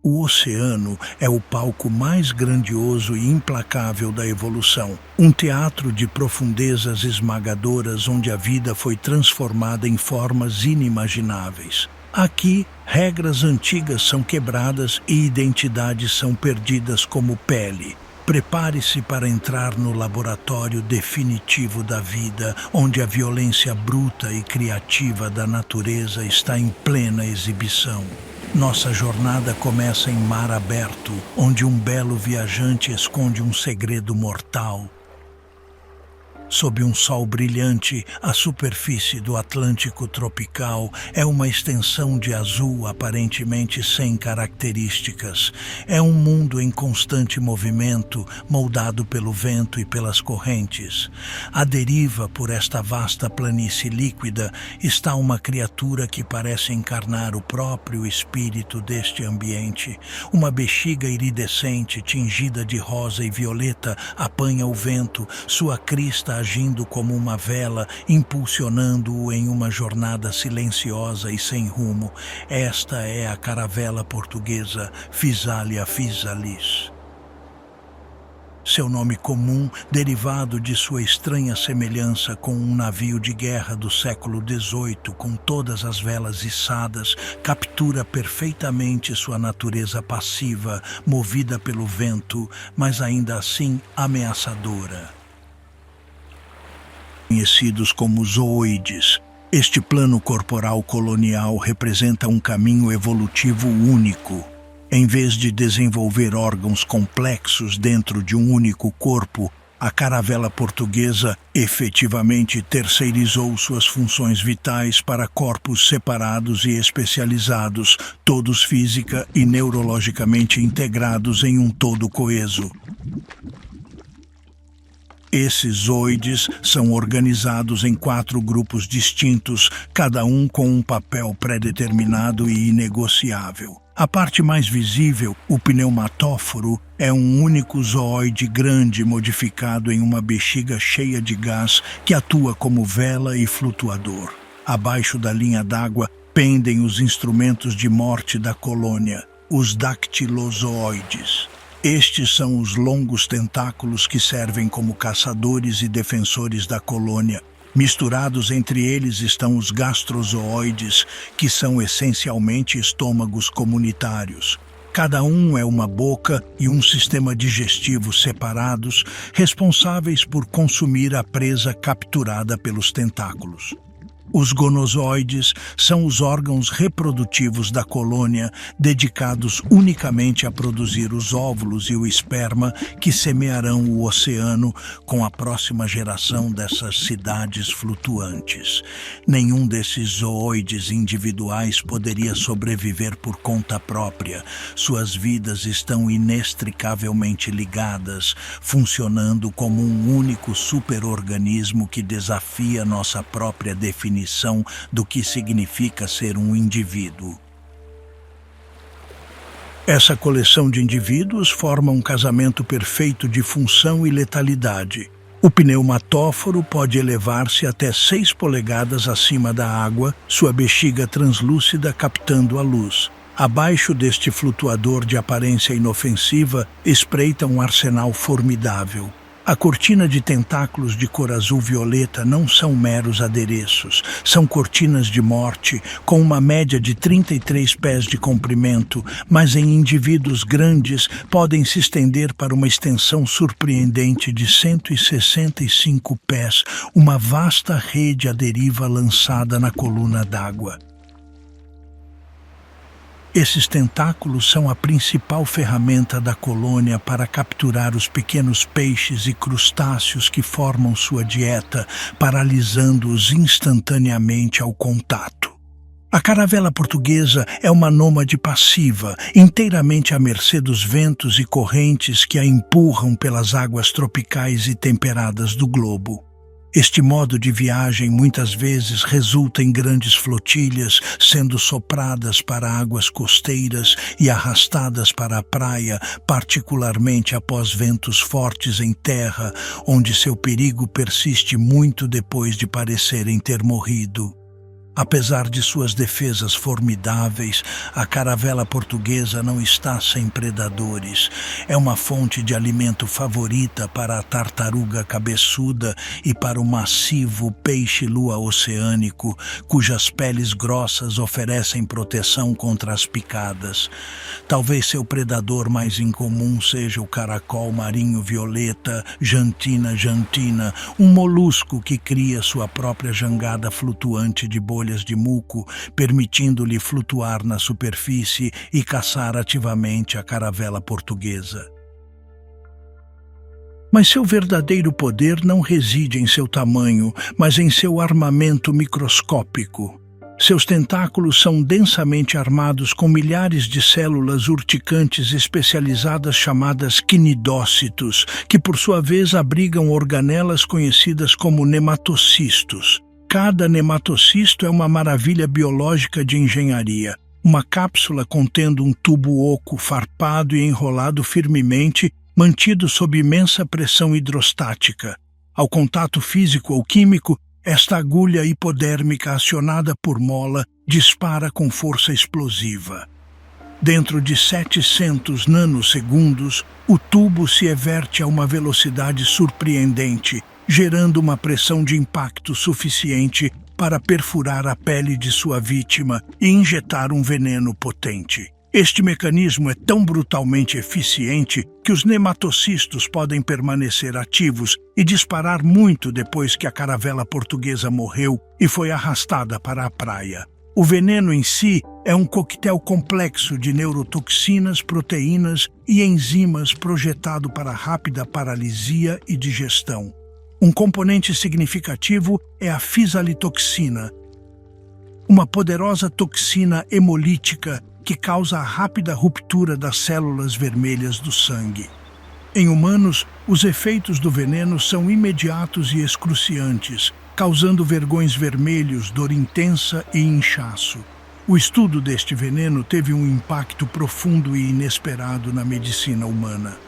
O oceano é o palco mais grandioso e implacável da evolução, um teatro de profundezas esmagadoras onde a vida foi transformada em formas inimagináveis. Aqui, regras antigas são quebradas e identidades são perdidas como pele. Prepare-se para entrar no laboratório definitivo da vida, onde a violência bruta e criativa da natureza está em plena exibição. Nossa jornada começa em mar aberto, onde um belo viajante esconde um segredo mortal. Sob um sol brilhante, a superfície do Atlântico tropical é uma extensão de azul aparentemente sem características. É um mundo em constante movimento, moldado pelo vento e pelas correntes. À deriva por esta vasta planície líquida está uma criatura que parece encarnar o próprio espírito deste ambiente. Uma bexiga iridescente, tingida de rosa e violeta, apanha o vento, sua crista agindo como uma vela, impulsionando-o em uma jornada silenciosa e sem rumo. Esta é a caravela portuguesa Physalia physalis. Seu nome comum, derivado de sua estranha semelhança com um navio de guerra do século XVIII com todas as velas içadas, captura perfeitamente sua natureza passiva, movida pelo vento, mas ainda assim ameaçadora. Conhecidos como zooides, este plano corporal colonial representa um caminho evolutivo único. Em vez de desenvolver órgãos complexos dentro de um único corpo, a caravela portuguesa efetivamente terceirizou suas funções vitais para corpos separados e especializados, todos física e neurologicamente integrados em um todo coeso. Esses zooides são organizados em 4 grupos distintos, cada um com um papel pré-determinado e inegociável. A parte mais visível, o pneumatóforo, é um único zooide grande modificado em uma bexiga cheia de gás que atua como vela e flutuador. Abaixo da linha d'água pendem os instrumentos de morte da colônia, os dactilozooides. Estes são os longos tentáculos que servem como caçadores e defensores da colônia. Misturados entre eles estão os gastrozooides, que são essencialmente estômagos comunitários. Cada um é uma boca e um sistema digestivo separados, responsáveis por consumir a presa capturada pelos tentáculos. Os gonozoides são os órgãos reprodutivos da colônia, dedicados unicamente a produzir os óvulos e o esperma que semearão o oceano com a próxima geração dessas cidades flutuantes. Nenhum desses zooides individuais poderia sobreviver por conta própria. Suas vidas estão inextricavelmente ligadas, funcionando como um único superorganismo que desafia nossa própria definição do que significa ser um indivíduo. Essa coleção de indivíduos forma um casamento perfeito de função e letalidade. O pneumatóforo pode elevar-se até 6 polegadas acima da água, sua bexiga translúcida captando a luz. Abaixo deste flutuador de aparência inofensiva, espreita um arsenal formidável. A cortina de tentáculos de cor azul-violeta não são meros adereços, são cortinas de morte, com uma média de 33 pés de comprimento, mas em indivíduos grandes podem se estender para uma extensão surpreendente de 165 pés, uma vasta rede à deriva lançada na coluna d'água. Esses tentáculos são a principal ferramenta da colônia para capturar os pequenos peixes e crustáceos que formam sua dieta, paralisando-os instantaneamente ao contato. A caravela portuguesa é uma nômade passiva, inteiramente à mercê dos ventos e correntes que a empurram pelas águas tropicais e temperadas do globo. Este modo de viagem muitas vezes resulta em grandes flotilhas, sendo sopradas para águas costeiras e arrastadas para a praia, particularmente após ventos fortes em terra, onde seu perigo persiste muito depois de parecerem ter morrido. Apesar de suas defesas formidáveis, a caravela portuguesa não está sem predadores. É uma fonte de alimento favorita para a tartaruga cabeçuda e para o massivo peixe-lua oceânico, cujas peles grossas oferecem proteção contra as picadas. Talvez seu predador mais incomum seja o caracol marinho violeta, Jantina jantina, um molusco que cria sua própria jangada flutuante de bolhas de muco, permitindo-lhe flutuar na superfície e caçar ativamente a caravela portuguesa. Mas seu verdadeiro poder não reside em seu tamanho, mas em seu armamento microscópico. Seus tentáculos são densamente armados com milhares de células urticantes especializadas chamadas quinidócitos, que por sua vez abrigam organelas conhecidas como nematocistos. Cada nematocisto é uma maravilha biológica de engenharia. Uma cápsula contendo um tubo oco farpado e enrolado firmemente, mantido sob imensa pressão hidrostática. Ao contato físico ou químico, esta agulha hipodérmica acionada por mola dispara com força explosiva. Dentro de 700 nanosegundos, o tubo se everte a uma velocidade surpreendente, gerando uma pressão de impacto suficiente para perfurar a pele de sua vítima e injetar um veneno potente. Este mecanismo é tão brutalmente eficiente que os nematocistos podem permanecer ativos e disparar muito depois que a caravela portuguesa morreu e foi arrastada para a praia. O veneno em si é um coquetel complexo de neurotoxinas, proteínas e enzimas projetado para rápida paralisia e digestão. Um componente significativo é a fisalittoxina, uma poderosa toxina hemolítica que causa a rápida ruptura das células vermelhas do sangue. Em humanos, os efeitos do veneno são imediatos e excruciantes, causando vergões vermelhos, dor intensa e inchaço. O estudo deste veneno teve um impacto profundo e inesperado na medicina humana.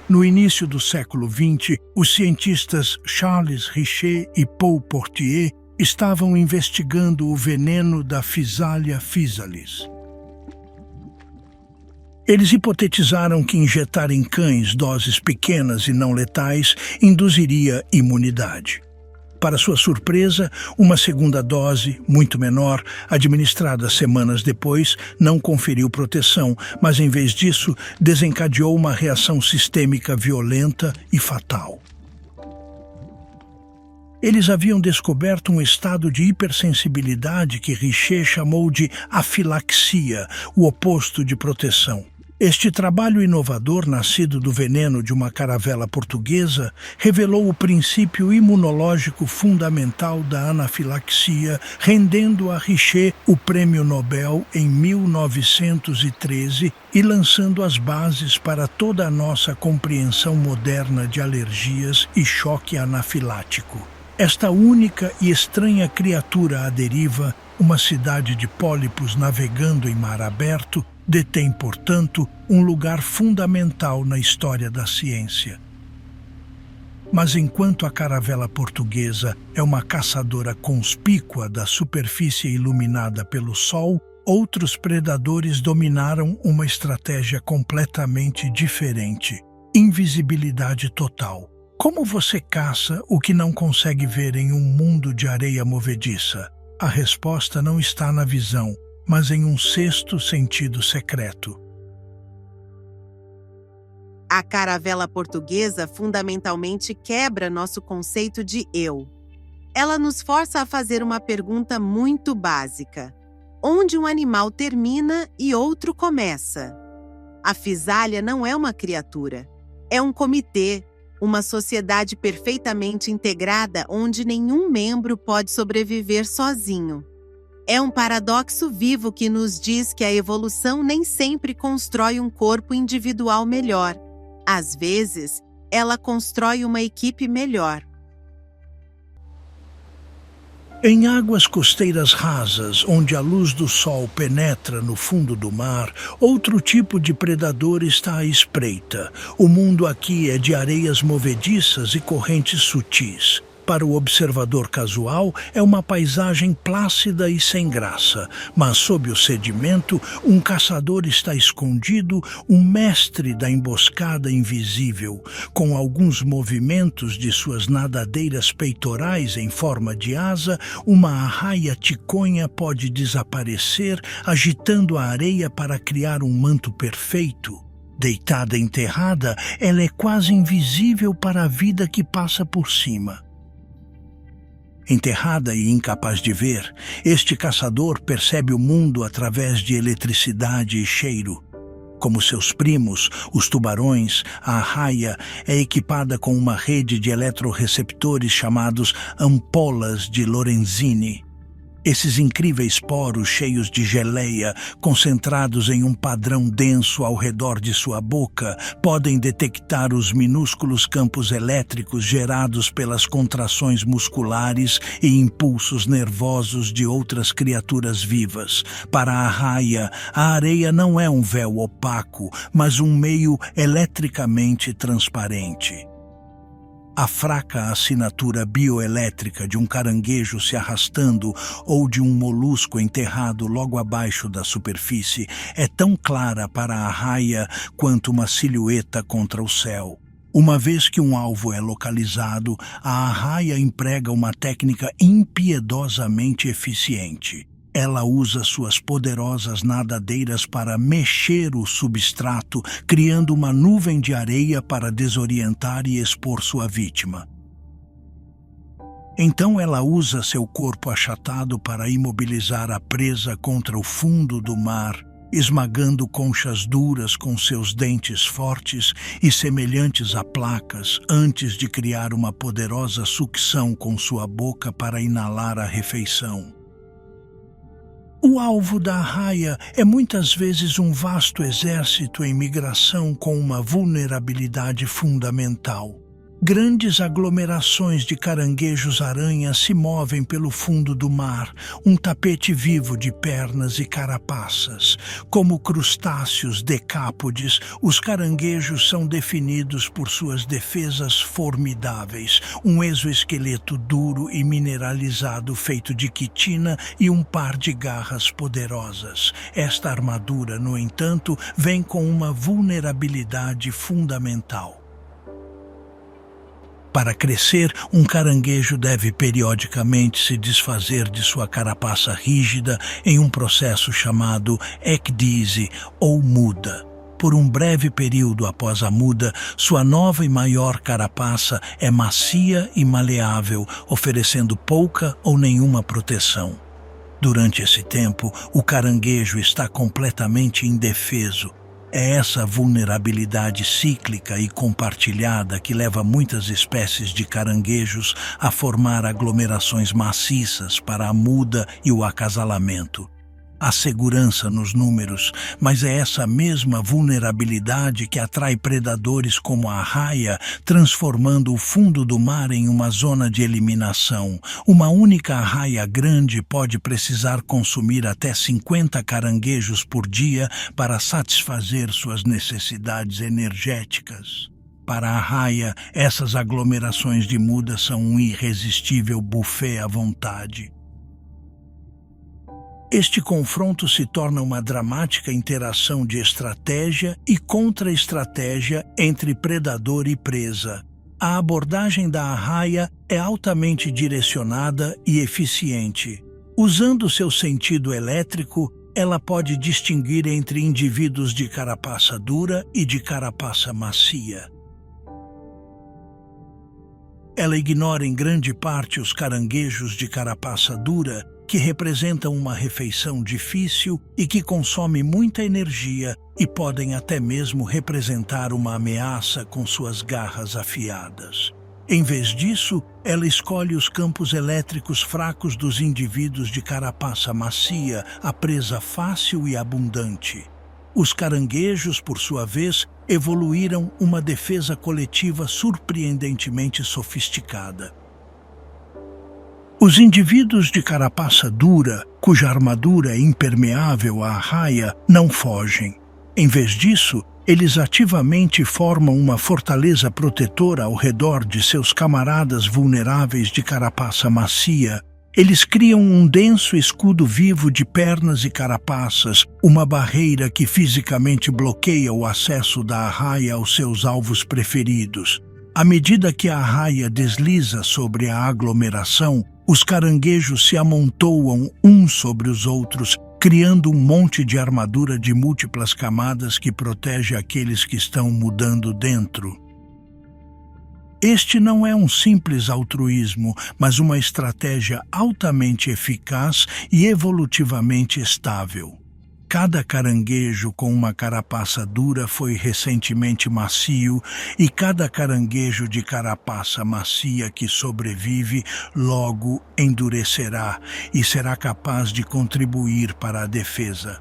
No início do século XX, os cientistas Charles Richet e Paul Portier estavam investigando o veneno da Physalia physalis. Eles hipotetizaram que injetar em cães doses pequenas e não letais induziria imunidade. Para sua surpresa, uma segunda dose, muito menor, administrada semanas depois, não conferiu proteção, mas em vez disso, desencadeou uma reação sistêmica violenta e fatal. Eles haviam descoberto um estado de hipersensibilidade que Richet chamou de afilaxia, o oposto de proteção. Este trabalho inovador, nascido do veneno de uma caravela portuguesa, revelou o princípio imunológico fundamental da anafilaxia, rendendo a Richet o Prêmio Nobel em 1913 e lançando as bases para toda a nossa compreensão moderna de alergias e choque anafilático. Esta única e estranha criatura à deriva, uma cidade de pólipos navegando em mar aberto, detém, portanto, um lugar fundamental na história da ciência. Mas enquanto a caravela portuguesa é uma caçadora conspícua da superfície iluminada pelo sol, outros predadores dominaram uma estratégia completamente diferente: invisibilidade total. Como você caça o que não consegue ver em um mundo de areia movediça? A resposta não está na visão, mas em um sexto sentido secreto. A caravela portuguesa fundamentalmente quebra nosso conceito de eu. Ela nos força a fazer uma pergunta muito básica: onde um animal termina e outro começa? A Physalia não é uma criatura, é um comitê, uma sociedade perfeitamente integrada onde nenhum membro pode sobreviver sozinho. É um paradoxo vivo que nos diz que a evolução nem sempre constrói um corpo individual melhor. Às vezes, ela constrói uma equipe melhor. Em águas costeiras rasas, onde a luz do sol penetra no fundo do mar, outro tipo de predador está à espreita. O mundo aqui é de areias movediças e correntes sutis. Para o observador casual, é uma paisagem plácida e sem graça, mas sob o sedimento, um caçador está escondido, um mestre da emboscada invisível. Com alguns movimentos de suas nadadeiras peitorais em forma de asa, uma arraia ticonha pode desaparecer, agitando a areia para criar um manto perfeito. Deitada enterrada, ela é quase invisível para a vida que passa por cima. Enterrada e incapaz de ver, este caçador percebe o mundo através de eletricidade e cheiro. Como seus primos, os tubarões, a arraia é equipada com uma rede de eletroreceptores chamados ampolas de Lorenzini. Esses incríveis poros cheios de geleia, concentrados em um padrão denso ao redor de sua boca, podem detectar os minúsculos campos elétricos gerados pelas contrações musculares e impulsos nervosos de outras criaturas vivas. Para a arraia, a areia não é um véu opaco, mas um meio eletricamente transparente. A fraca assinatura bioelétrica de um caranguejo se arrastando ou de um molusco enterrado logo abaixo da superfície é tão clara para a arraia quanto uma silhueta contra o céu. Uma vez que um alvo é localizado, a arraia emprega uma técnica impiedosamente eficiente. Ela usa suas poderosas nadadeiras para mexer o substrato, criando uma nuvem de areia para desorientar e expor sua vítima. Então ela usa seu corpo achatado para imobilizar a presa contra o fundo do mar, esmagando conchas duras com seus dentes fortes e semelhantes a placas, antes de criar uma poderosa sucção com sua boca para inalar a refeição. O alvo da arraia é muitas vezes um vasto exército em migração com uma vulnerabilidade fundamental. Grandes aglomerações de caranguejos-aranha se movem pelo fundo do mar, um tapete vivo de pernas e carapaças. Como crustáceos decápodes, os caranguejos são definidos por suas defesas formidáveis, um exoesqueleto duro e mineralizado feito de quitina e um par de garras poderosas. Esta armadura, no entanto, vem com uma vulnerabilidade fundamental. Para crescer, um caranguejo deve periodicamente se desfazer de sua carapaça rígida em um processo chamado ecdise ou muda. Por um breve período após a muda, sua nova e maior carapaça é macia e maleável, oferecendo pouca ou nenhuma proteção. Durante esse tempo, o caranguejo está completamente indefeso. É essa vulnerabilidade cíclica e compartilhada que leva muitas espécies de caranguejos a formar aglomerações maciças para a muda e o acasalamento. Há segurança nos números, mas é essa mesma vulnerabilidade que atrai predadores como a arraia, transformando o fundo do mar em uma zona de eliminação. Uma única arraia grande pode precisar consumir até 50 caranguejos por dia para satisfazer suas necessidades energéticas. Para a arraia, essas aglomerações de muda são um irresistível buffet à vontade. Este confronto se torna uma dramática interação de estratégia e contra-estratégia entre predador e presa. A abordagem da arraia é altamente direcionada e eficiente. Usando seu sentido elétrico, ela pode distinguir entre indivíduos de carapaça dura e de carapaça macia. Ela ignora em grande parte os caranguejos de carapaça dura, que representam uma refeição difícil e que consome muita energia e podem até mesmo representar uma ameaça com suas garras afiadas. Em vez disso, ela escolhe os campos elétricos fracos dos indivíduos de carapaça macia, a presa fácil e abundante. Os caranguejos, por sua vez, evoluíram uma defesa coletiva surpreendentemente sofisticada. Os indivíduos de carapaça dura, cuja armadura é impermeável à arraia, não fogem. Em vez disso, eles ativamente formam uma fortaleza protetora ao redor de seus camaradas vulneráveis de carapaça macia. Eles criam um denso escudo vivo de pernas e carapaças, uma barreira que fisicamente bloqueia o acesso da arraia aos seus alvos preferidos. À medida que a arraia desliza sobre a aglomeração, os caranguejos se amontoam uns sobre os outros, criando um monte de armadura de múltiplas camadas que protege aqueles que estão mudando dentro. Este não é um simples altruísmo, mas uma estratégia altamente eficaz e evolutivamente estável. Cada caranguejo com uma carapaça dura foi recentemente macio, e cada caranguejo de carapaça macia que sobrevive logo endurecerá e será capaz de contribuir para a defesa.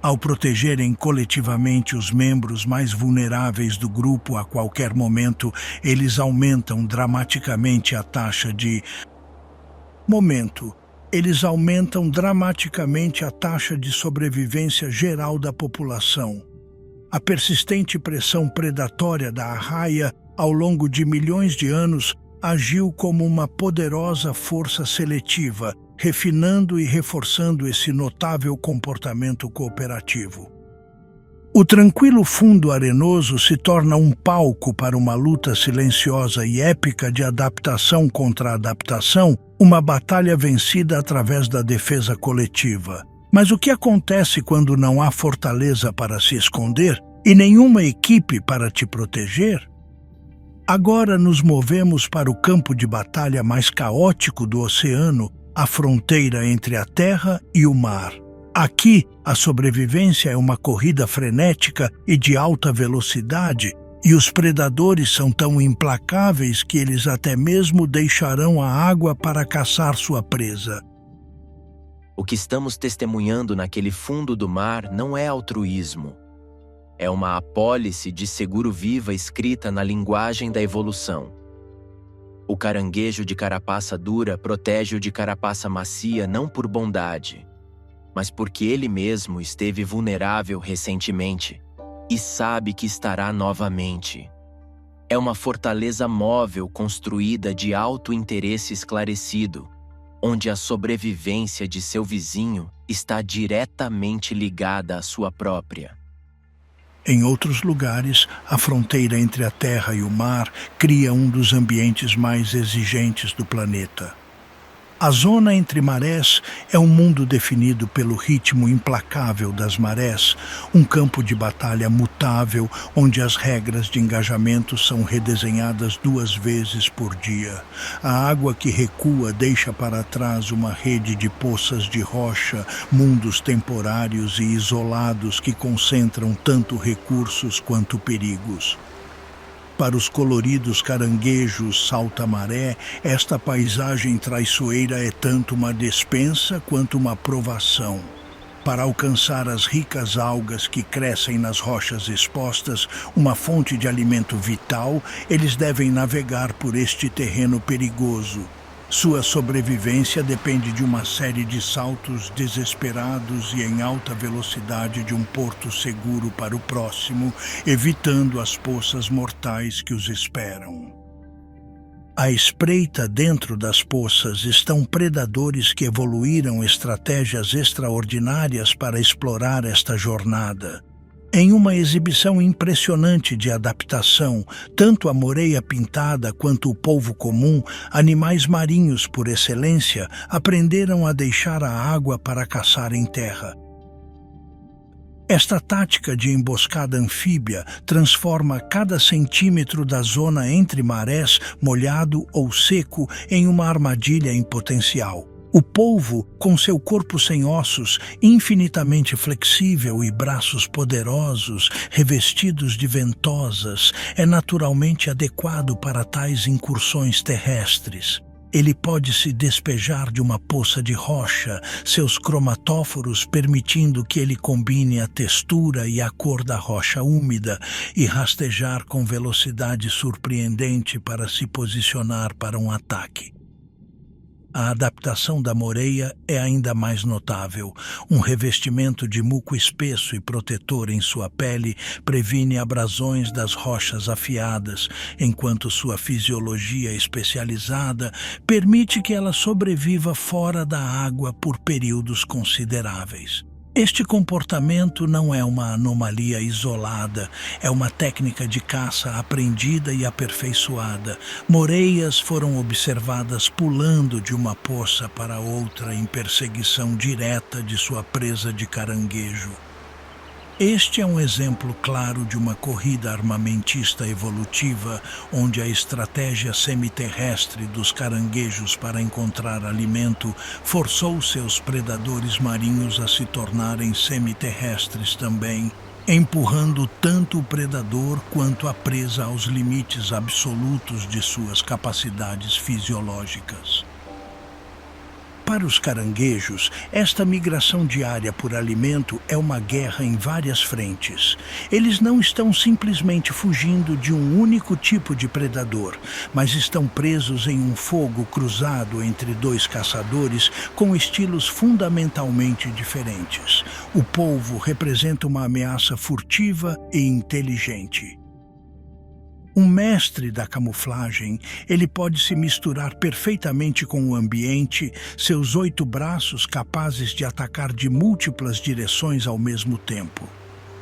Ao protegerem coletivamente os membros mais vulneráveis do grupo a qualquer momento, eles aumentam dramaticamente a taxa de sobrevivência geral da população. A persistente pressão predatória da arraia ao longo de milhões de anos agiu como uma poderosa força seletiva, refinando e reforçando esse notável comportamento cooperativo. O tranquilo fundo arenoso se torna um palco para uma luta silenciosa e épica de adaptação contra adaptação, uma batalha vencida através da defesa coletiva. Mas o que acontece quando não há fortaleza para se esconder e nenhuma equipe para te proteger? Agora nos movemos para o campo de batalha mais caótico do oceano, a fronteira entre a terra e o mar. Aqui, a sobrevivência é uma corrida frenética e de alta velocidade, e os predadores são tão implacáveis que eles até mesmo deixarão a água para caçar sua presa. O que estamos testemunhando naquele fundo do mar não é altruísmo. É uma apólice de seguro-viva escrita na linguagem da evolução. O caranguejo de carapaça dura protege o de carapaça macia não por bondade, mas porque ele mesmo esteve vulnerável recentemente e sabe que estará novamente. É uma fortaleza móvel construída de alto interesse esclarecido, onde a sobrevivência de seu vizinho está diretamente ligada à sua própria. Em outros lugares, a fronteira entre a terra e o mar cria um dos ambientes mais exigentes do planeta. A zona entre marés é um mundo definido pelo ritmo implacável das marés, um campo de batalha mutável onde as regras de engajamento são redesenhadas 2 vezes por dia. A água que recua deixa para trás uma rede de poças de rocha, mundos temporários e isolados que concentram tanto recursos quanto perigos. Para os coloridos caranguejos salta-maré, esta paisagem traiçoeira é tanto uma despensa quanto uma provação. Para alcançar as ricas algas que crescem nas rochas expostas, uma fonte de alimento vital, eles devem navegar por este terreno perigoso. Sua sobrevivência depende de uma série de saltos desesperados e em alta velocidade de um porto seguro para o próximo, evitando as poças mortais que os esperam. À espreita dentro das poças estão predadores que evoluíram estratégias extraordinárias para explorar esta jornada. Em uma exibição impressionante de adaptação, tanto a moreia pintada quanto o polvo comum, animais marinhos por excelência, aprenderam a deixar a água para caçar em terra. Esta tática de emboscada anfíbia transforma cada centímetro da zona entre marés, molhado ou seco, em uma armadilha em potencial. O polvo, com seu corpo sem ossos, infinitamente flexível e braços poderosos, revestidos de ventosas, é naturalmente adequado para tais incursões terrestres. Ele pode se despejar de uma poça de rocha, seus cromatóforos permitindo que ele combine a textura e a cor da rocha úmida e rastejar com velocidade surpreendente para se posicionar para um ataque. A adaptação da moreia é ainda mais notável. Um revestimento de muco espesso e protetor em sua pele previne abrasões das rochas afiadas, enquanto sua fisiologia especializada permite que ela sobreviva fora da água por períodos consideráveis. Este comportamento não é uma anomalia isolada, é uma técnica de caça aprendida e aperfeiçoada. Moreias foram observadas pulando de uma poça para outra em perseguição direta de sua presa de caranguejo. Este é um exemplo claro de uma corrida armamentista evolutiva, onde a estratégia semiterrestre dos caranguejos para encontrar alimento forçou seus predadores marinhos a se tornarem semiterrestres também, empurrando tanto o predador quanto a presa aos limites absolutos de suas capacidades fisiológicas. Para os caranguejos, esta migração diária por alimento é uma guerra em várias frentes. Eles não estão simplesmente fugindo de um único tipo de predador, mas estão presos em um fogo cruzado entre dois caçadores com estilos fundamentalmente diferentes. O polvo representa uma ameaça furtiva e inteligente. Um mestre da camuflagem, ele pode se misturar perfeitamente com o ambiente, seus 8 braços capazes de atacar de múltiplas direções ao mesmo tempo.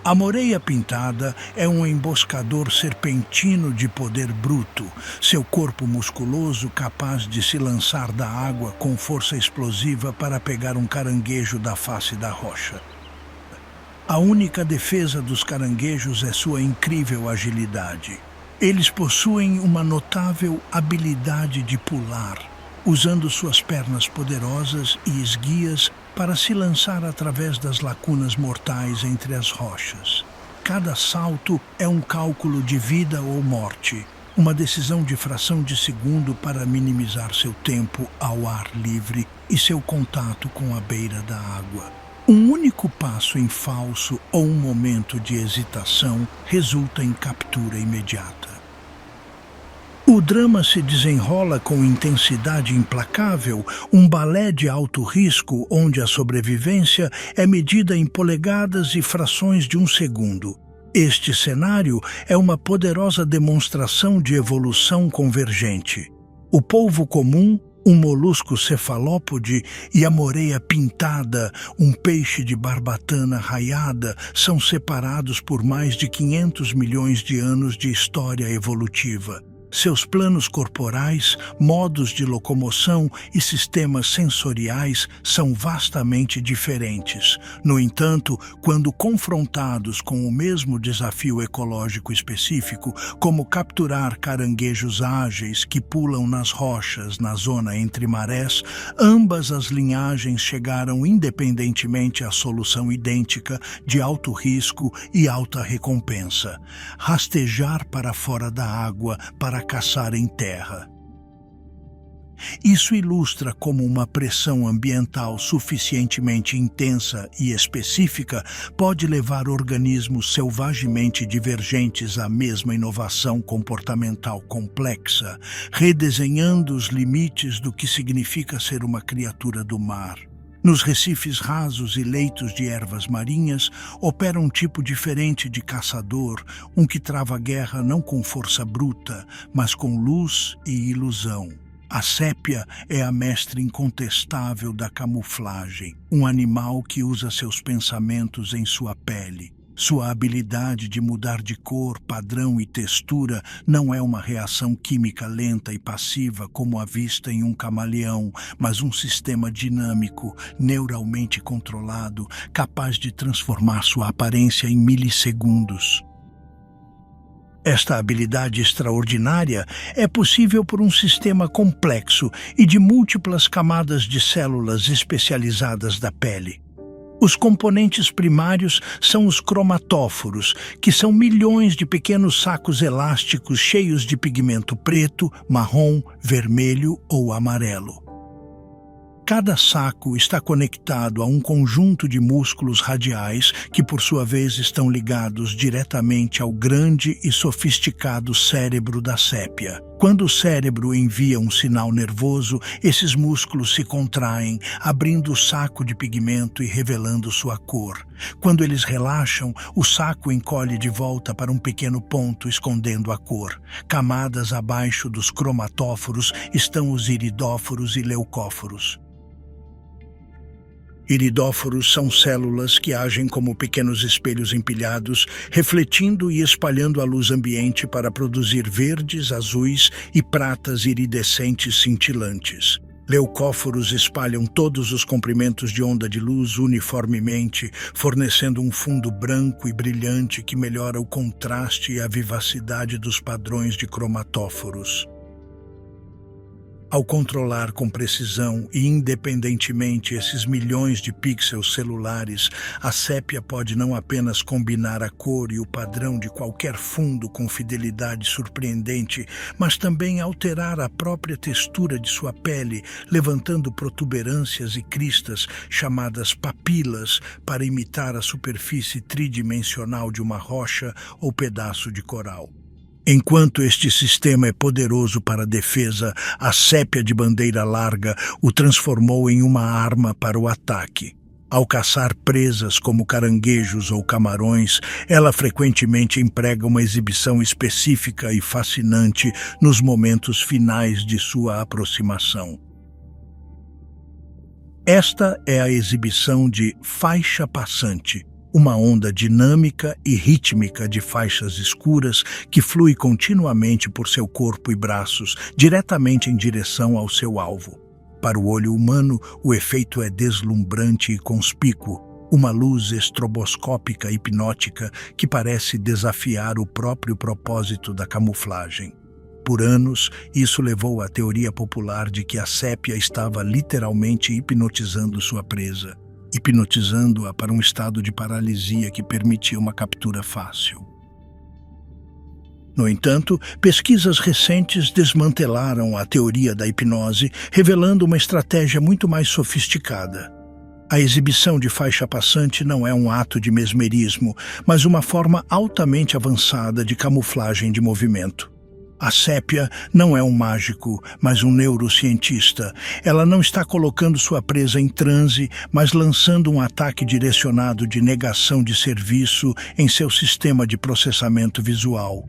A moreia pintada é um emboscador serpentino de poder bruto, seu corpo musculoso capaz de se lançar da água com força explosiva para pegar um caranguejo da face da rocha. A única defesa dos caranguejos é sua incrível agilidade. Eles possuem uma notável habilidade de pular, usando suas pernas poderosas e esguias para se lançar através das lacunas mortais entre as rochas. Cada salto é um cálculo de vida ou morte, uma decisão de fração de segundo para minimizar seu tempo ao ar livre e seu contato com a beira da água. Um único passo em falso ou um momento de hesitação resulta em captura imediata. O drama se desenrola com intensidade implacável, um balé de alto risco onde a sobrevivência é medida em polegadas e frações de um segundo. Este cenário é uma poderosa demonstração de evolução convergente. O polvo comum, um molusco cefalópode, e a moreia pintada, um peixe de barbatana raiada, são separados por mais de 500 milhões de anos de história evolutiva. Seus planos corporais, modos de locomoção e sistemas sensoriais são vastamente diferentes. No entanto, quando confrontados com o mesmo desafio ecológico específico, como capturar caranguejos ágeis que pulam nas rochas na zona entre marés, ambas as linhagens chegaram independentemente à solução idêntica de alto risco e alta recompensa: rastejar para fora da água para caçar em terra. Isso ilustra como uma pressão ambiental suficientemente intensa e específica pode levar organismos selvagemente divergentes à mesma inovação comportamental complexa, redesenhando os limites do que significa ser uma criatura do mar. Nos recifes rasos e leitos de ervas marinhas, opera um tipo diferente de caçador, um que trava a guerra não com força bruta, mas com luz e ilusão. A sépia é a mestra incontestável da camuflagem, um animal que usa seus pensamentos em sua pele. Sua habilidade de mudar de cor, padrão e textura não é uma reação química lenta e passiva como a vista em um camaleão, mas um sistema dinâmico, neuralmente controlado, capaz de transformar sua aparência em milissegundos. Esta habilidade extraordinária é possível por um sistema complexo e de múltiplas camadas de células especializadas da pele. Os componentes primários são os cromatóforos, que são milhões de pequenos sacos elásticos cheios de pigmento preto, marrom, vermelho ou amarelo. Cada saco está conectado a um conjunto de músculos radiais que, por sua vez, estão ligados diretamente ao grande e sofisticado cérebro da sépia. Quando o cérebro envia um sinal nervoso, esses músculos se contraem, abrindo o saco de pigmento e revelando sua cor. Quando eles relaxam, o saco encolhe de volta para um pequeno ponto, escondendo a cor. Camadas abaixo dos cromatóforos estão os iridóforos e leucóforos. Iridóforos são células que agem como pequenos espelhos empilhados, refletindo e espalhando a luz ambiente para produzir verdes, azuis e pratas iridescentes cintilantes. Leucóforos espalham todos os comprimentos de onda de luz uniformemente, fornecendo um fundo branco e brilhante que melhora o contraste e a vivacidade dos padrões de cromatóforos. Ao controlar com precisão e independentemente esses milhões de pixels celulares, a sépia pode não apenas combinar a cor e o padrão de qualquer fundo com fidelidade surpreendente, mas também alterar a própria textura de sua pele, levantando protuberâncias e cristas chamadas papilas para imitar a superfície tridimensional de uma rocha ou pedaço de coral. Enquanto este sistema é poderoso para a defesa, a sépia de bandeira larga o transformou em uma arma para o ataque. Ao caçar presas como caranguejos ou camarões, ela frequentemente emprega uma exibição específica e fascinante nos momentos finais de sua aproximação. Esta é a exibição de faixa passante, uma onda dinâmica e rítmica de faixas escuras que flui continuamente por seu corpo e braços, diretamente em direção ao seu alvo. Para o olho humano, o efeito é deslumbrante e conspícuo, uma luz estroboscópica hipnótica que parece desafiar o próprio propósito da camuflagem. Por anos, isso levou à teoria popular de que a sépia estava literalmente hipnotizando sua presa, hipnotizando-a para um estado de paralisia que permitia uma captura fácil. No entanto, pesquisas recentes desmantelaram a teoria da hipnose, revelando uma estratégia muito mais sofisticada. A exibição de faixa passante não é um ato de mesmerismo, mas uma forma altamente avançada de camuflagem de movimento. A sépia não é um mágico, mas um neurocientista. Ela não está colocando sua presa em transe, mas lançando um ataque direcionado de negação de serviço em seu sistema de processamento visual.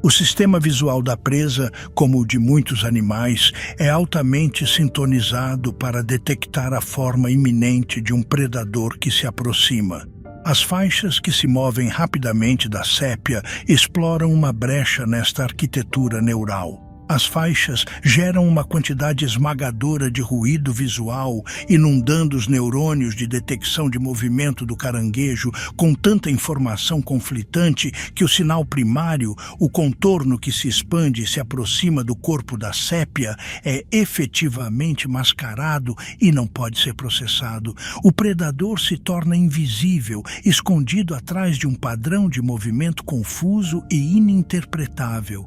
O sistema visual da presa, como o de muitos animais, é altamente sintonizado para detectar a forma iminente de um predador que se aproxima. As faixas que se movem rapidamente da sépia exploram uma brecha nesta arquitetura neural. As faixas geram uma quantidade esmagadora de ruído visual, inundando os neurônios de detecção de movimento do caranguejo com tanta informação conflitante que o sinal primário, o contorno que se expande e se aproxima do corpo da sépia, é efetivamente mascarado e não pode ser processado. O predador se torna invisível, escondido atrás de um padrão de movimento confuso e ininterpretável.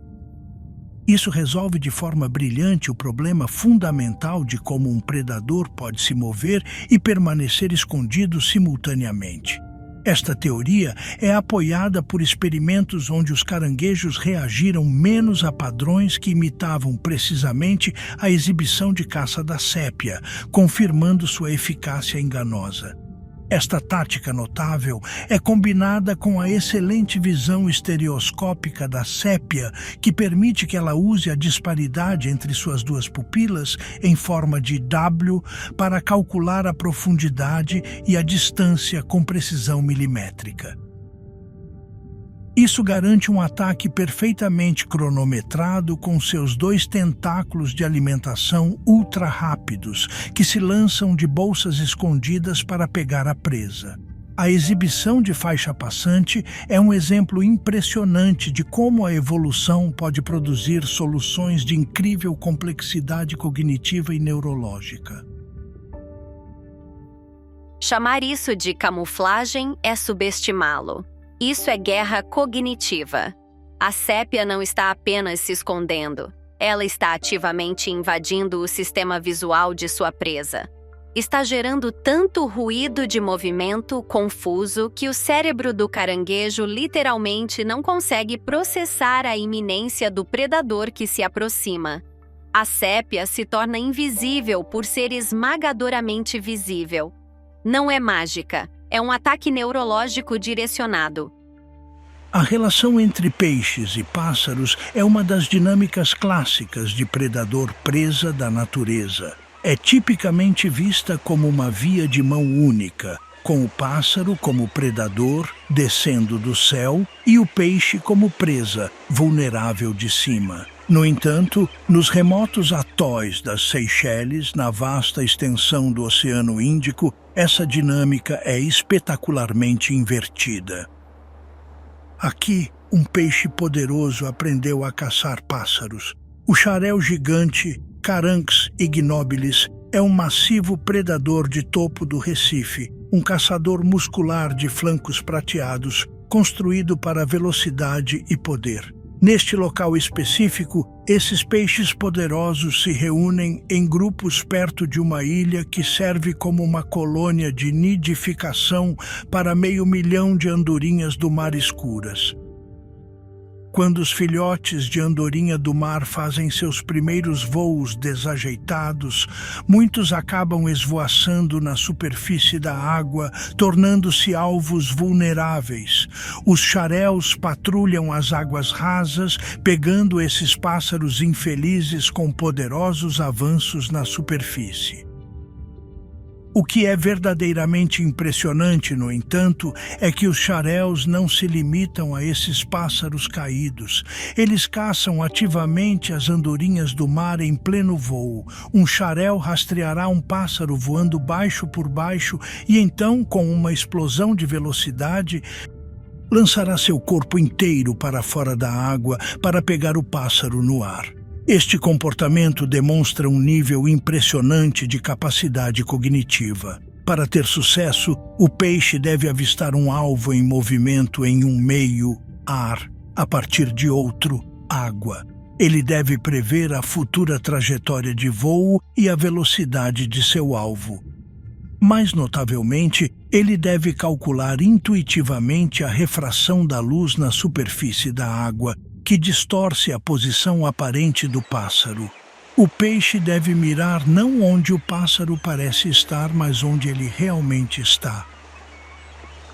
Isso resolve de forma brilhante o problema fundamental de como um predador pode se mover e permanecer escondido simultaneamente. Esta teoria é apoiada por experimentos onde os caranguejos reagiram menos a padrões que imitavam precisamente a exibição de caça da sépia, confirmando sua eficácia enganosa. Esta tática notável é combinada com a excelente visão estereoscópica da sépia, que permite que ela use a disparidade entre suas duas pupilas em forma de W para calcular a profundidade e a distância com precisão milimétrica. Isso garante um ataque perfeitamente cronometrado com seus 2 tentáculos de alimentação ultra rápidos, que se lançam de bolsas escondidas para pegar a presa. A exibição de faixa passante é um exemplo impressionante de como a evolução pode produzir soluções de incrível complexidade cognitiva e neurológica. Chamar isso de camuflagem é subestimá-lo. Isso é guerra cognitiva. A sépia não está apenas se escondendo, ela está ativamente invadindo o sistema visual de sua presa. está gerando tanto ruído de movimento confuso que o cérebro do caranguejo literalmente não consegue processar a iminência do predador que se aproxima. A sépia se torna invisível por ser esmagadoramente visível. Não é mágica, é um ataque neurológico direcionado. A relação entre peixes e pássaros é uma das dinâmicas clássicas de predador-presa da natureza. É tipicamente vista como uma via de mão única, com o pássaro como predador, descendo do céu, e o peixe como presa, vulnerável de cima. No entanto, nos remotos atóis das Seychelles, na vasta extensão do Oceano Índico, essa dinâmica é espetacularmente invertida. Aqui, um peixe poderoso aprendeu a caçar pássaros. O xarel gigante Caranx ignobilis é um massivo predador de topo do Recife, um caçador muscular de flancos prateados, construído para velocidade e poder. Neste local específico, esses peixes poderosos se reúnem em grupos perto de uma ilha que serve como uma colônia de nidificação para 500 mil de andorinhas do mar escuras. Quando os filhotes de andorinha do mar fazem seus primeiros voos desajeitados, muitos acabam esvoaçando na superfície da água, tornando-se alvos vulneráveis. Os xaréus patrulham as águas rasas, pegando esses pássaros infelizes com poderosos avanços na superfície. O que é verdadeiramente impressionante, no entanto, é que os xaréus não se limitam a esses pássaros caídos. Eles caçam ativamente as andorinhas do mar em pleno voo. Um xaréu rastreará um pássaro voando baixo por baixo e então, com uma explosão de velocidade, lançará seu corpo inteiro para fora da água para pegar o pássaro no ar. Este comportamento demonstra um nível impressionante de capacidade cognitiva. Para ter sucesso, o peixe deve avistar um alvo em movimento em um meio, ar, a partir de outro, água. Ele deve prever a futura trajetória de voo e a velocidade de seu alvo. Mais notavelmente, ele deve calcular intuitivamente a refração da luz na superfície da água, que distorce a posição aparente do pássaro. O peixe deve mirar não onde o pássaro parece estar, mas onde ele realmente está.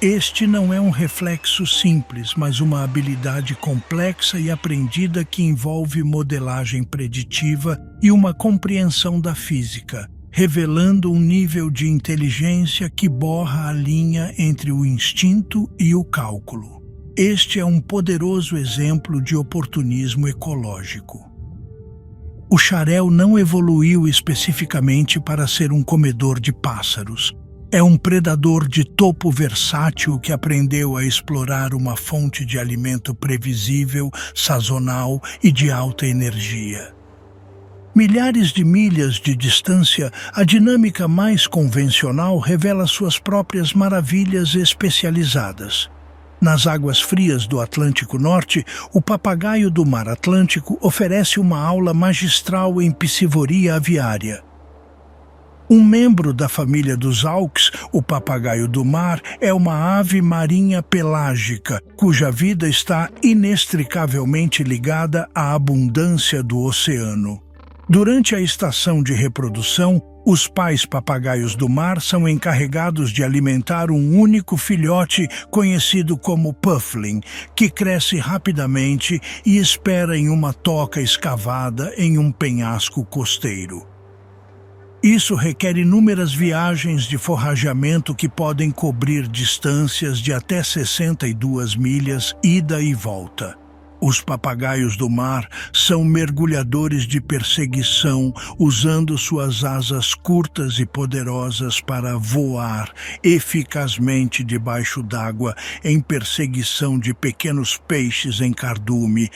Este não é um reflexo simples, mas uma habilidade complexa e aprendida que envolve modelagem preditiva e uma compreensão da física, revelando um nível de inteligência que borra a linha entre o instinto e o cálculo. Este é um poderoso exemplo de oportunismo ecológico. O xarel não evoluiu especificamente para ser um comedor de pássaros. É um predador de topo versátil que aprendeu a explorar uma fonte de alimento previsível, sazonal e de alta energia. Milhares de milhas de distância, a dinâmica mais convencional revela suas próprias maravilhas especializadas. Nas águas frias do Atlântico Norte, o papagaio do mar Atlântico oferece uma aula magistral em piscivoria aviária. Um membro da família dos auques, o papagaio do mar, é uma ave marinha pelágica, cuja vida está inextricavelmente ligada à abundância do oceano. Durante a estação de reprodução, os pais papagaios do mar são encarregados de alimentar um único filhote conhecido como puffling, que cresce rapidamente e espera em uma toca escavada em um penhasco costeiro. Isso requer inúmeras viagens de forrageamento que podem cobrir distâncias de até 62 milhas ida e volta. Os papagaios do mar são mergulhadores de perseguição, usando suas asas curtas e poderosas para voar eficazmente debaixo d'água em perseguição de pequenos peixes em cardume.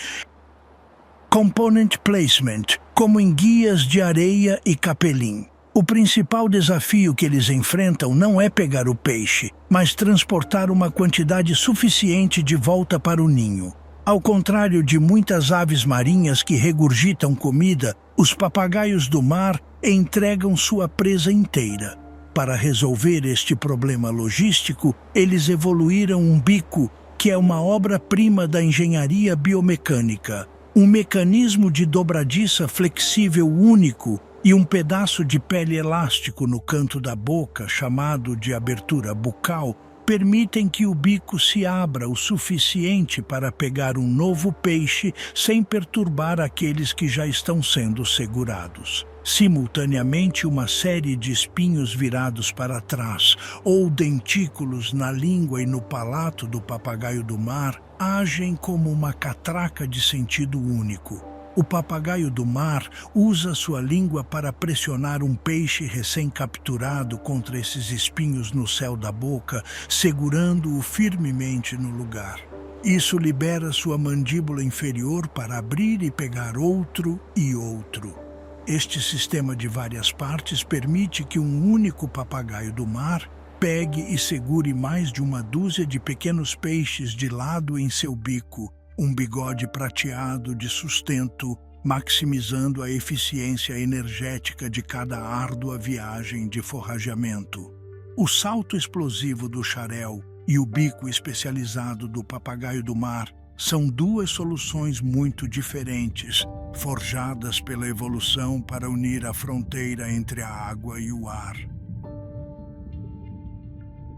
Component placement, como em guias de areia e capelim. O principal desafio que eles enfrentam não é pegar o peixe, mas transportar uma quantidade suficiente de volta para o ninho. Ao contrário de muitas aves marinhas que regurgitam comida, os papagaios do mar entregam sua presa inteira. Para resolver este problema logístico, eles evoluíram um bico, que é uma obra-prima da engenharia biomecânica, um mecanismo de dobradiça flexível único e um pedaço de pele elástico no canto da boca, chamado de abertura bucal, permitem que o bico se abra o suficiente para pegar um novo peixe sem perturbar aqueles que já estão sendo segurados. Simultaneamente, uma série de espinhos virados para trás ou dentículos na língua e no palato do papagaio do mar agem como uma catraca de sentido único. O papagaio do mar usa sua língua para pressionar um peixe recém-capturado contra esses espinhos no céu da boca, segurando-o firmemente no lugar. Isso libera sua mandíbula inferior para abrir e pegar outro e outro. Este sistema de várias partes permite que um único papagaio do mar pegue e segure mais de uma dúzia de pequenos peixes de lado em seu bico, um bigode prateado de sustento, maximizando a eficiência energética de cada árdua viagem de forrageamento. O salto explosivo do xarel e o bico especializado do papagaio do mar são duas soluções muito diferentes, forjadas pela evolução para unir a fronteira entre a água e o ar.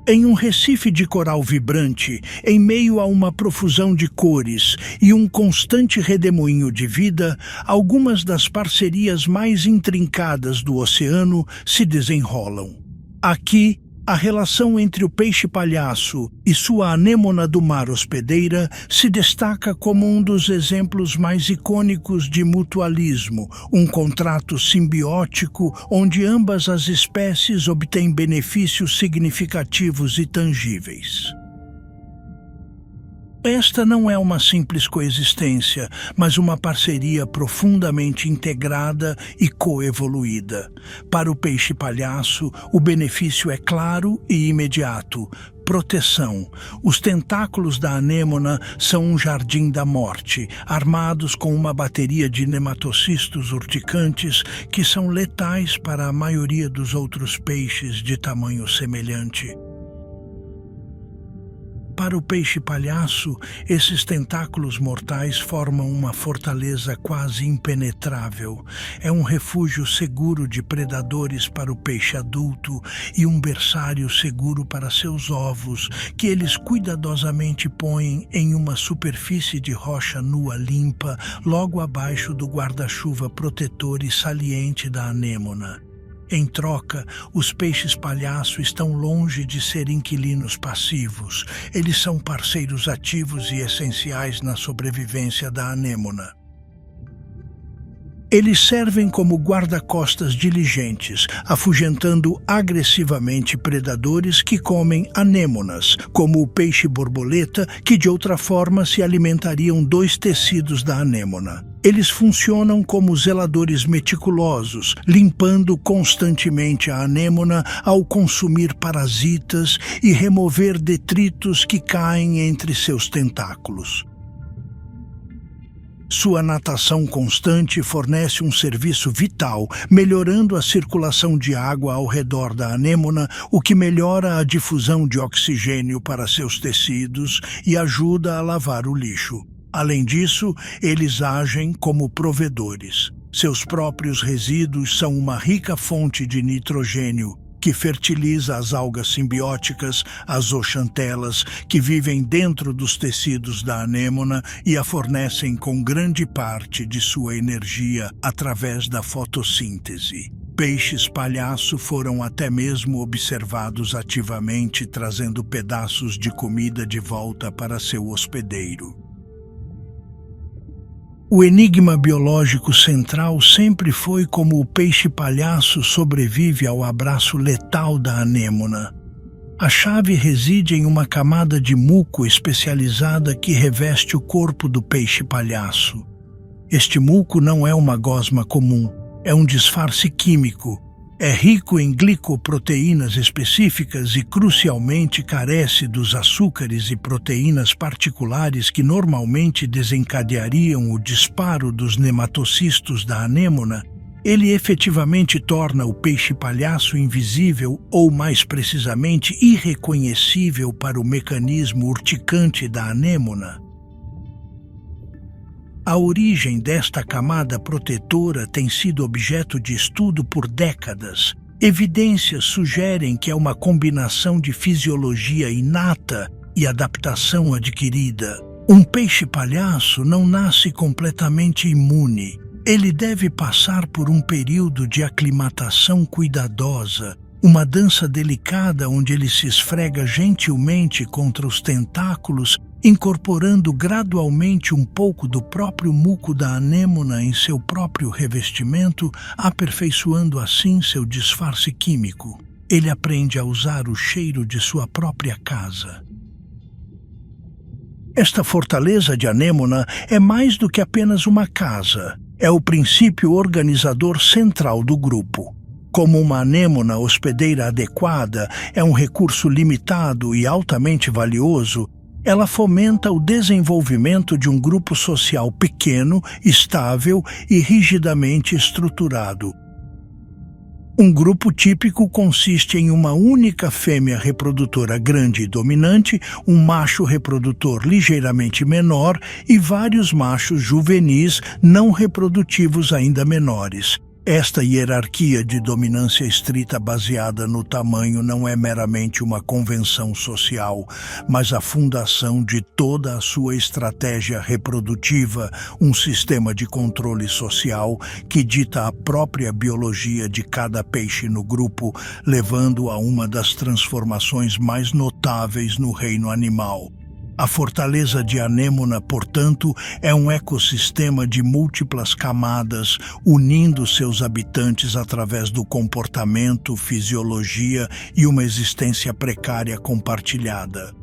Em um recife de coral vibrante, em meio a uma profusão de cores e um constante redemoinho de vida, algumas das parcerias mais intrincadas do oceano se desenrolam. Aqui, a relação entre o peixe-palhaço e sua anêmona do mar hospedeira se destaca como um dos exemplos mais icônicos de mutualismo, um contrato simbiótico onde ambas as espécies obtêm benefícios significativos e tangíveis. Esta não é uma simples coexistência, mas uma parceria profundamente integrada e coevoluída. Para o peixe-palhaço, o benefício é claro e imediato: proteção. Os tentáculos da anêmona são um jardim da morte, armados com uma bateria de nematocistos urticantes que são letais para a maioria dos outros peixes de tamanho semelhante. Para o peixe-palhaço, esses tentáculos mortais formam uma fortaleza quase impenetrável. É um refúgio seguro de predadores para o peixe adulto e um berçário seguro para seus ovos, que eles cuidadosamente põem em uma superfície de rocha nua limpa, logo abaixo do guarda-chuva protetor e saliente da anêmona. Em troca, os peixes-palhaço estão longe de ser inquilinos passivos. Eles são parceiros ativos e essenciais na sobrevivência da anêmona. Eles servem como guarda-costas diligentes, afugentando agressivamente predadores que comem anêmonas, como o peixe-borboleta, que de outra forma se alimentariam dos tecidos da anêmona. Eles funcionam como zeladores meticulosos, limpando constantemente a anêmona ao consumir parasitas e remover detritos que caem entre seus tentáculos. Sua natação constante fornece um serviço vital, melhorando a circulação de água ao redor da anêmona, o que melhora a difusão de oxigênio para seus tecidos e ajuda a lavar o lixo. Além disso, eles agem como provedores. Seus próprios resíduos são uma rica fonte de nitrogênio, que fertiliza as algas simbióticas, as zooxantelas, que vivem dentro dos tecidos da anêmona e a fornecem com grande parte de sua energia através da fotossíntese. Peixes-palhaço foram até mesmo observados ativamente trazendo pedaços de comida de volta para seu hospedeiro. O enigma biológico central sempre foi como o peixe-palhaço sobrevive ao abraço letal da anêmona. A chave reside em uma camada de muco especializada que reveste o corpo do peixe-palhaço. Este muco não é uma gosma comum, é um disfarce químico. É rico em glicoproteínas específicas e, crucialmente, carece dos açúcares e proteínas particulares que normalmente desencadeariam o disparo dos nematocistos da anêmona. Ele efetivamente torna o peixe-palhaço invisível ou, mais precisamente, irreconhecível para o mecanismo urticante da anêmona. A origem desta camada protetora tem sido objeto de estudo por décadas. Evidências sugerem que é uma combinação de fisiologia inata e adaptação adquirida. Um peixe-palhaço não nasce completamente imune. Ele deve passar por um período de aclimatação cuidadosa, uma dança delicada onde ele se esfrega gentilmente contra os tentáculos, incorporando gradualmente um pouco do próprio muco da anêmona em seu próprio revestimento, aperfeiçoando assim seu disfarce químico. Ele aprende a usar o cheiro de sua própria casa. Esta fortaleza de anêmona é mais do que apenas uma casa. É o princípio organizador central do grupo. Como uma anêmona hospedeira adequada é um recurso limitado e altamente valioso, ela fomenta o desenvolvimento de um grupo social pequeno, estável e rigidamente estruturado. Um grupo típico consiste em uma única fêmea reprodutora grande e dominante, um macho reprodutor ligeiramente menor e vários machos juvenis não reprodutivos ainda menores. Esta hierarquia de dominância estrita baseada no tamanho não é meramente uma convenção social, mas a fundação de toda a sua estratégia reprodutiva, um sistema de controle social que dita a própria biologia de cada peixe no grupo, levando a uma das transformações mais notáveis no reino animal. A fortaleza de anêmona, portanto, é um ecossistema de múltiplas camadas, unindo seus habitantes através do comportamento, fisiologia e uma existência precária compartilhada.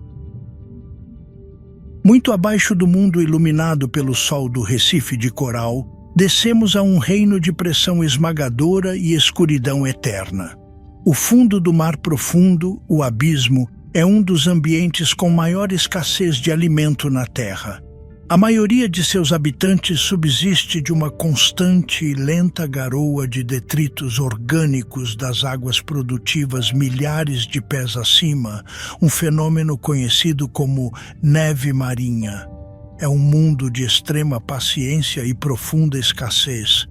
Muito abaixo do mundo iluminado pelo sol do Recife de Coral, descemos a um reino de pressão esmagadora e escuridão eterna. O fundo do mar profundo, o abismo, é um dos ambientes com maior escassez de alimento na Terra. A maioria de seus habitantes subsiste de uma constante e lenta garoa de detritos orgânicos das águas produtivas milhares de pés acima, um fenômeno conhecido como neve marinha. É um mundo de extrema paciência e profunda escassez.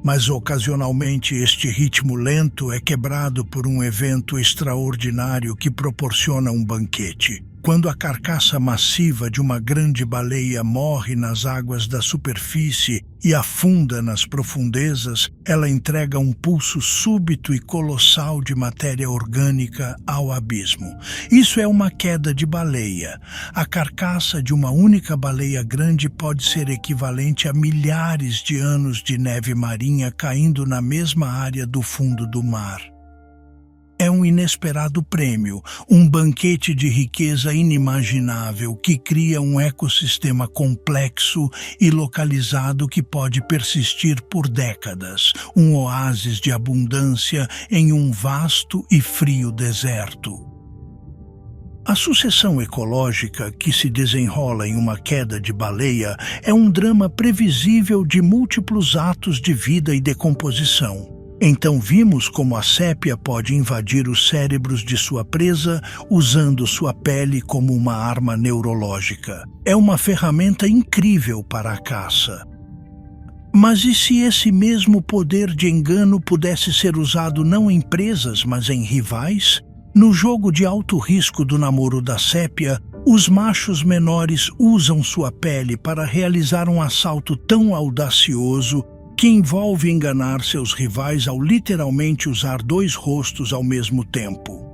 Mas ocasionalmente este ritmo lento é quebrado por um evento extraordinário que proporciona um banquete. Quando a carcaça massiva de uma grande baleia morre nas águas da superfície e afunda nas profundezas, ela entrega um pulso súbito e colossal de matéria orgânica ao abismo. Isso é uma queda de baleia. A carcaça de uma única baleia grande pode ser equivalente a milhares de anos de neve marinha caindo na mesma área do fundo do mar. É um inesperado prêmio, um banquete de riqueza inimaginável que cria um ecossistema complexo e localizado que pode persistir por décadas, um oásis de abundância em um vasto e frio deserto. A sucessão ecológica que se desenrola em uma queda de baleia é um drama previsível de múltiplos atos de vida e decomposição. Então vimos como a sépia pode invadir os cérebros de sua presa usando sua pele como uma arma neurológica. É uma ferramenta incrível para a caça. Mas e se esse mesmo poder de engano pudesse ser usado não em presas, mas em rivais? No jogo de alto risco do namoro da sépia, os machos menores usam sua pele para realizar um assalto tão audacioso que envolve enganar seus rivais ao literalmente usar dois rostos ao mesmo tempo.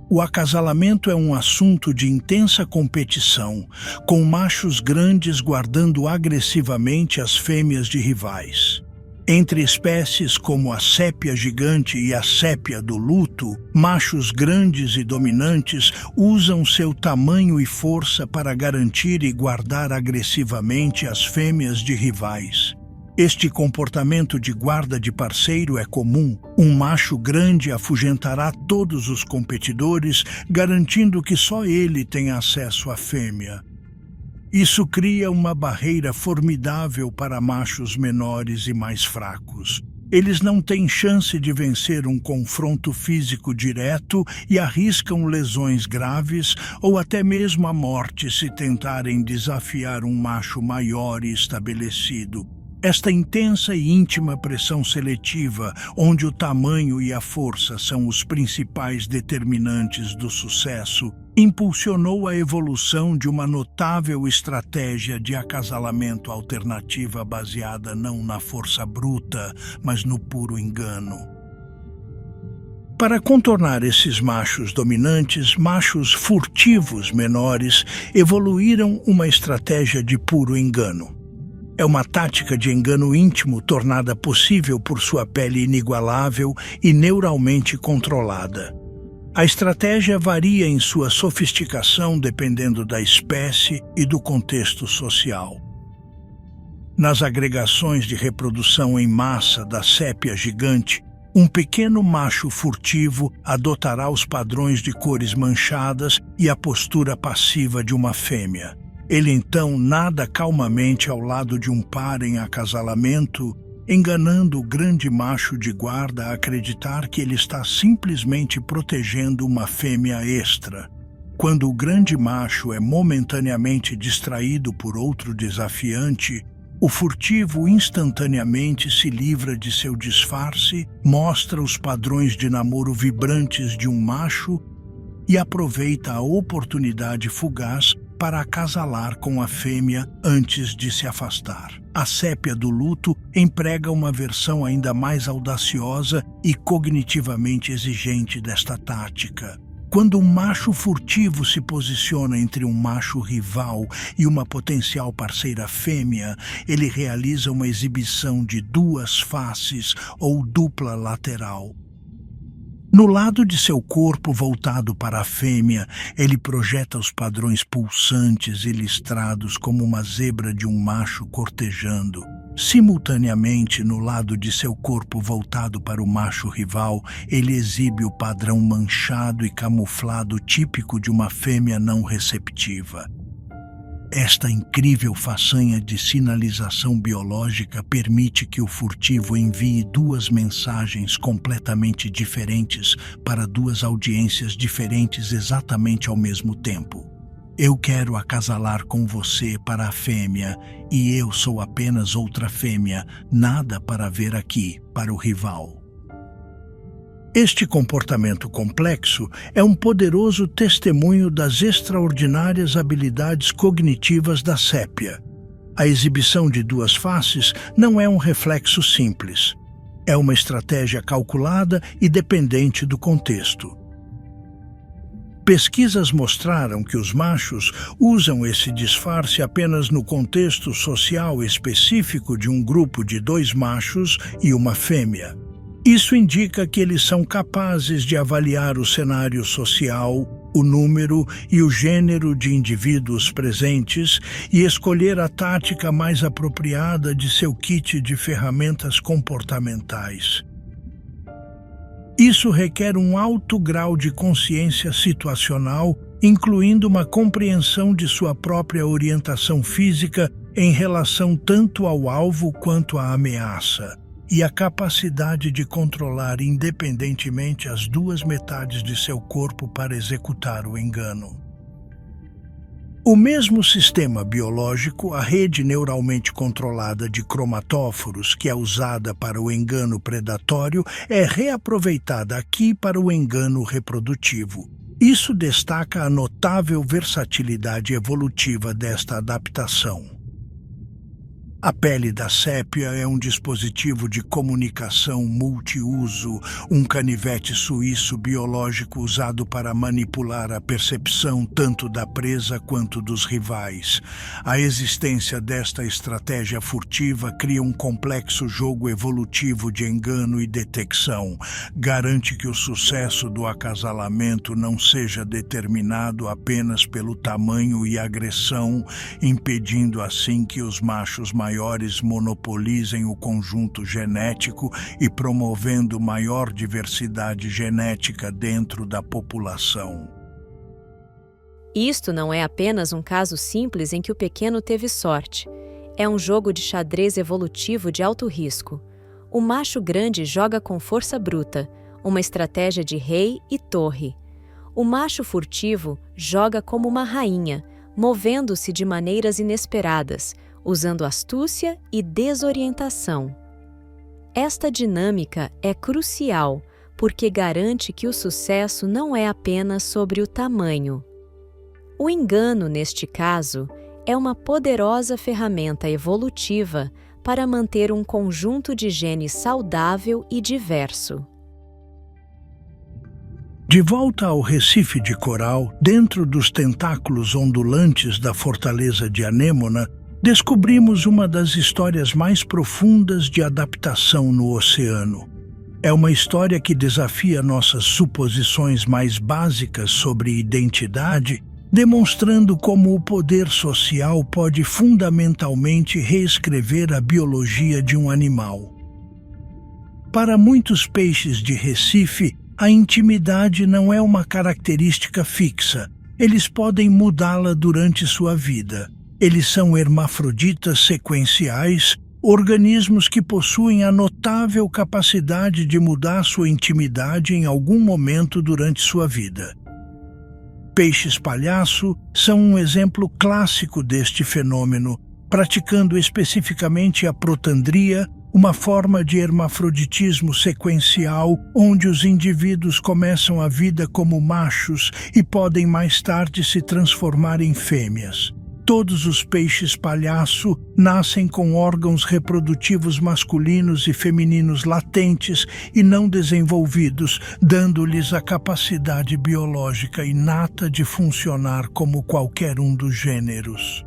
O acasalamento é um assunto de intensa competição, com machos grandes guardando agressivamente as fêmeas de rivais. Entre espécies como a sépia gigante e a sépia do luto, machos grandes e dominantes usam seu tamanho e força para garantir e guardar agressivamente as fêmeas de rivais. Este comportamento de guarda de parceiro é comum. Um macho grande afugentará todos os competidores, garantindo que só ele tenha acesso à fêmea. Isso cria uma barreira formidável para machos menores e mais fracos. Eles não têm chance de vencer um confronto físico direto e arriscam lesões graves ou até mesmo a morte se tentarem desafiar um macho maior e estabelecido. Esta intensa e íntima pressão seletiva, onde o tamanho e a força são os principais determinantes do sucesso, impulsionou a evolução de uma notável estratégia de acasalamento alternativa baseada não na força bruta, mas no puro engano. Para contornar esses machos dominantes, machos furtivos menores evoluíram uma estratégia de puro engano. É uma tática de engano íntimo tornada possível por sua pele inigualável e neuralmente controlada. A estratégia varia em sua sofisticação dependendo da espécie e do contexto social. Nas agregações de reprodução em massa da sépia gigante, um pequeno macho furtivo adotará os padrões de cores manchadas e a postura passiva de uma fêmea. Ele então nada calmamente ao lado de um par em acasalamento, enganando o grande macho de guarda a acreditar que ele está simplesmente protegendo uma fêmea extra. Quando o grande macho é momentaneamente distraído por outro desafiante, o furtivo instantaneamente se livra de seu disfarce, mostra os padrões de namoro vibrantes de um macho e aproveita a oportunidade fugaz para acasalar com a fêmea antes de se afastar. A sépia do luto emprega uma versão ainda mais audaciosa e cognitivamente exigente desta tática. Quando um macho furtivo se posiciona entre um macho rival e uma potencial parceira fêmea, ele realiza uma exibição de duas faces ou dupla lateral. No lado de seu corpo voltado para a fêmea, ele projeta os padrões pulsantes e listrados como uma zebra de um macho cortejando. Simultaneamente, no lado de seu corpo voltado para o macho rival, ele exibe o padrão manchado e camuflado típico de uma fêmea não receptiva. Esta incrível façanha de sinalização biológica permite que o furtivo envie duas mensagens completamente diferentes para duas audiências diferentes exatamente ao mesmo tempo. Eu quero acasalar com você para a fêmea, e eu sou apenas outra fêmea, nada para ver aqui, para o rival. Este comportamento complexo é um poderoso testemunho das extraordinárias habilidades cognitivas da sépia. A exibição de duas faces não é um reflexo simples. É uma estratégia calculada e dependente do contexto. Pesquisas mostraram que os machos usam esse disfarce apenas no contexto social específico de um grupo de dois machos e uma fêmea. Isso indica que eles são capazes de avaliar o cenário social, o número e o gênero de indivíduos presentes e escolher a tática mais apropriada de seu kit de ferramentas comportamentais. Isso requer um alto grau de consciência situacional, incluindo uma compreensão de sua própria orientação física em relação tanto ao alvo quanto à ameaça, e a capacidade de controlar independentemente as duas metades de seu corpo para executar o engano. O mesmo sistema biológico, a rede neuralmente controlada de cromatóforos, que é usada para o engano predatório, é reaproveitada aqui para o engano reprodutivo. Isso destaca a notável versatilidade evolutiva desta adaptação. A pele da sépia é um dispositivo de comunicação multiuso, um canivete suíço biológico usado para manipular a percepção tanto da presa quanto dos rivais. A existência desta estratégia furtiva cria um complexo jogo evolutivo de engano e detecção. Garante que o sucesso do acasalamento não seja determinado apenas pelo tamanho e agressão, impedindo assim que os machos maiores monopolizem o conjunto genético e promovendo maior diversidade genética dentro da população. Isto não é apenas um caso simples em que o pequeno teve sorte. É um jogo de xadrez evolutivo de alto risco. O macho grande joga com força bruta, uma estratégia de rei e torre. O macho furtivo joga como uma rainha, movendo-se de maneiras inesperadas, usando astúcia e desorientação. Esta dinâmica é crucial, porque garante que o sucesso não é apenas sobre o tamanho. O engano, neste caso, é uma poderosa ferramenta evolutiva para manter um conjunto de genes saudável e diverso. De volta ao Recife de Coral, dentro dos tentáculos ondulantes da fortaleza de Anêmona, descobrimos uma das histórias mais profundas de adaptação no oceano. É uma história que desafia nossas suposições mais básicas sobre identidade, demonstrando como o poder social pode fundamentalmente reescrever a biologia de um animal. Para muitos peixes de Recife, a intimidade não é uma característica fixa. Eles podem mudá-la durante sua vida. Eles são hermafroditas sequenciais, organismos que possuem a notável capacidade de mudar sua intimidade em algum momento durante sua vida. Peixes palhaço são um exemplo clássico deste fenômeno, praticando especificamente a protandria, uma forma de hermafroditismo sequencial onde os indivíduos começam a vida como machos e podem mais tarde se transformar em fêmeas. Todos os peixes palhaço nascem com órgãos reprodutivos masculinos e femininos latentes e não desenvolvidos, dando-lhes a capacidade biológica inata de funcionar como qualquer um dos gêneros.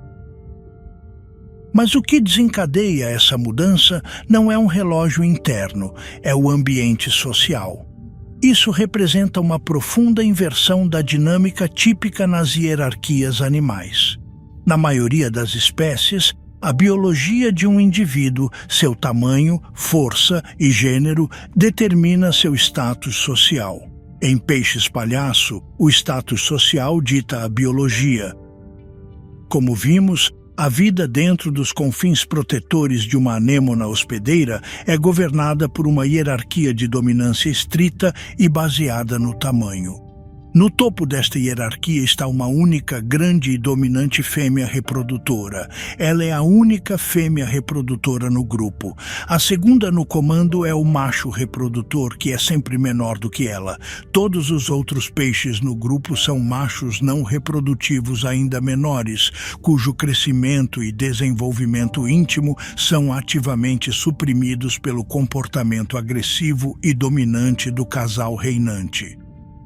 Mas o que desencadeia essa mudança não é um relógio interno, é o ambiente social. Isso representa uma profunda inversão da dinâmica típica nas hierarquias animais. Na maioria das espécies, a biologia de um indivíduo, seu tamanho, força e gênero determina seu status social. Em peixes palhaço, o status social dita a biologia. Como vimos, a vida dentro dos confins protetores de uma anêmona hospedeira é governada por uma hierarquia de dominância estrita e baseada no tamanho. No topo desta hierarquia está uma única, grande e dominante fêmea reprodutora. Ela é a única fêmea reprodutora no grupo. A segunda no comando é o macho reprodutor, que é sempre menor do que ela. Todos os outros peixes no grupo são machos não reprodutivos ainda menores, cujo crescimento e desenvolvimento íntimo são ativamente suprimidos pelo comportamento agressivo e dominante do casal reinante.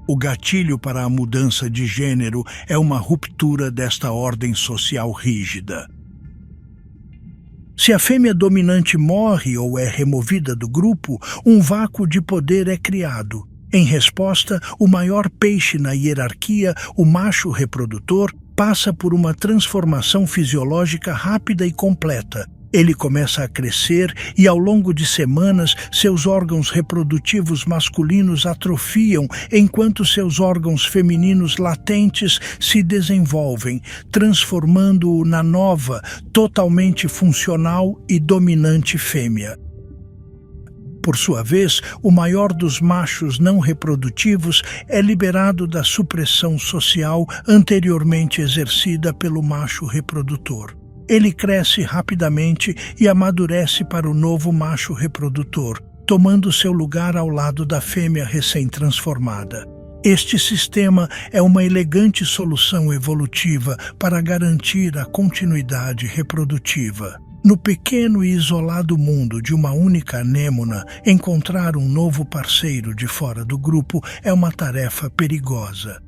O gatilho para a mudança de gênero é uma ruptura desta ordem social rígida. Se a fêmea dominante morre ou é removida do grupo, um vácuo de poder é criado. Em resposta, o maior peixe na hierarquia, o macho reprodutor, passa por uma transformação fisiológica rápida e completa. Ele começa a crescer e, ao longo de semanas, seus órgãos reprodutivos masculinos atrofiam, enquanto seus órgãos femininos latentes se desenvolvem, transformando-o na nova, totalmente funcional e dominante fêmea. Por sua vez, o maior dos machos não reprodutivos é liberado da supressão social anteriormente exercida pelo macho reprodutor. Ele cresce rapidamente e amadurece para o novo macho reprodutor, tomando seu lugar ao lado da fêmea recém-transformada. Este sistema é uma elegante solução evolutiva para garantir a continuidade reprodutiva. No pequeno e isolado mundo de uma única anêmona, encontrar um novo parceiro de fora do grupo é uma tarefa perigosa.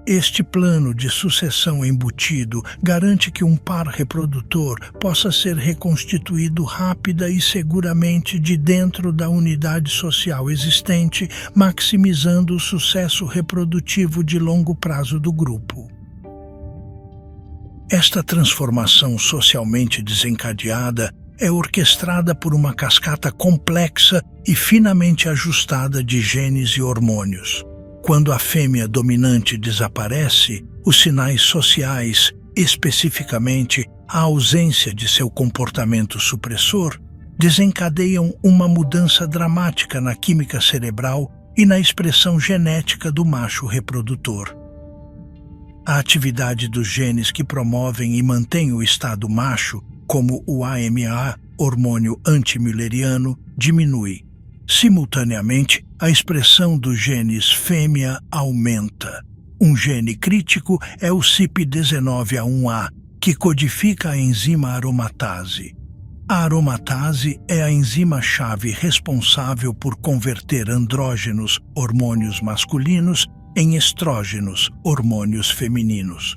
Este plano de sucessão embutido garante que um par reprodutor possa ser reconstituído rápida e seguramente de dentro da unidade social existente, maximizando o sucesso reprodutivo de longo prazo do grupo. Esta transformação socialmente desencadeada é orquestrada por uma cascata complexa e finamente ajustada de genes e hormônios. Quando a fêmea dominante desaparece, os sinais sociais, especificamente a ausência de seu comportamento supressor, desencadeiam uma mudança dramática na química cerebral e na expressão genética do macho reprodutor. A atividade dos genes que promovem e mantêm o estado macho, como o AMA, hormônio antimülleriano, diminui. Simultaneamente, a expressão dos genes fêmea aumenta. Um gene crítico é o CYP19A1A, que codifica a enzima aromatase. A aromatase é a enzima-chave responsável por converter andrógenos, hormônios masculinos, em estrógenos, hormônios femininos.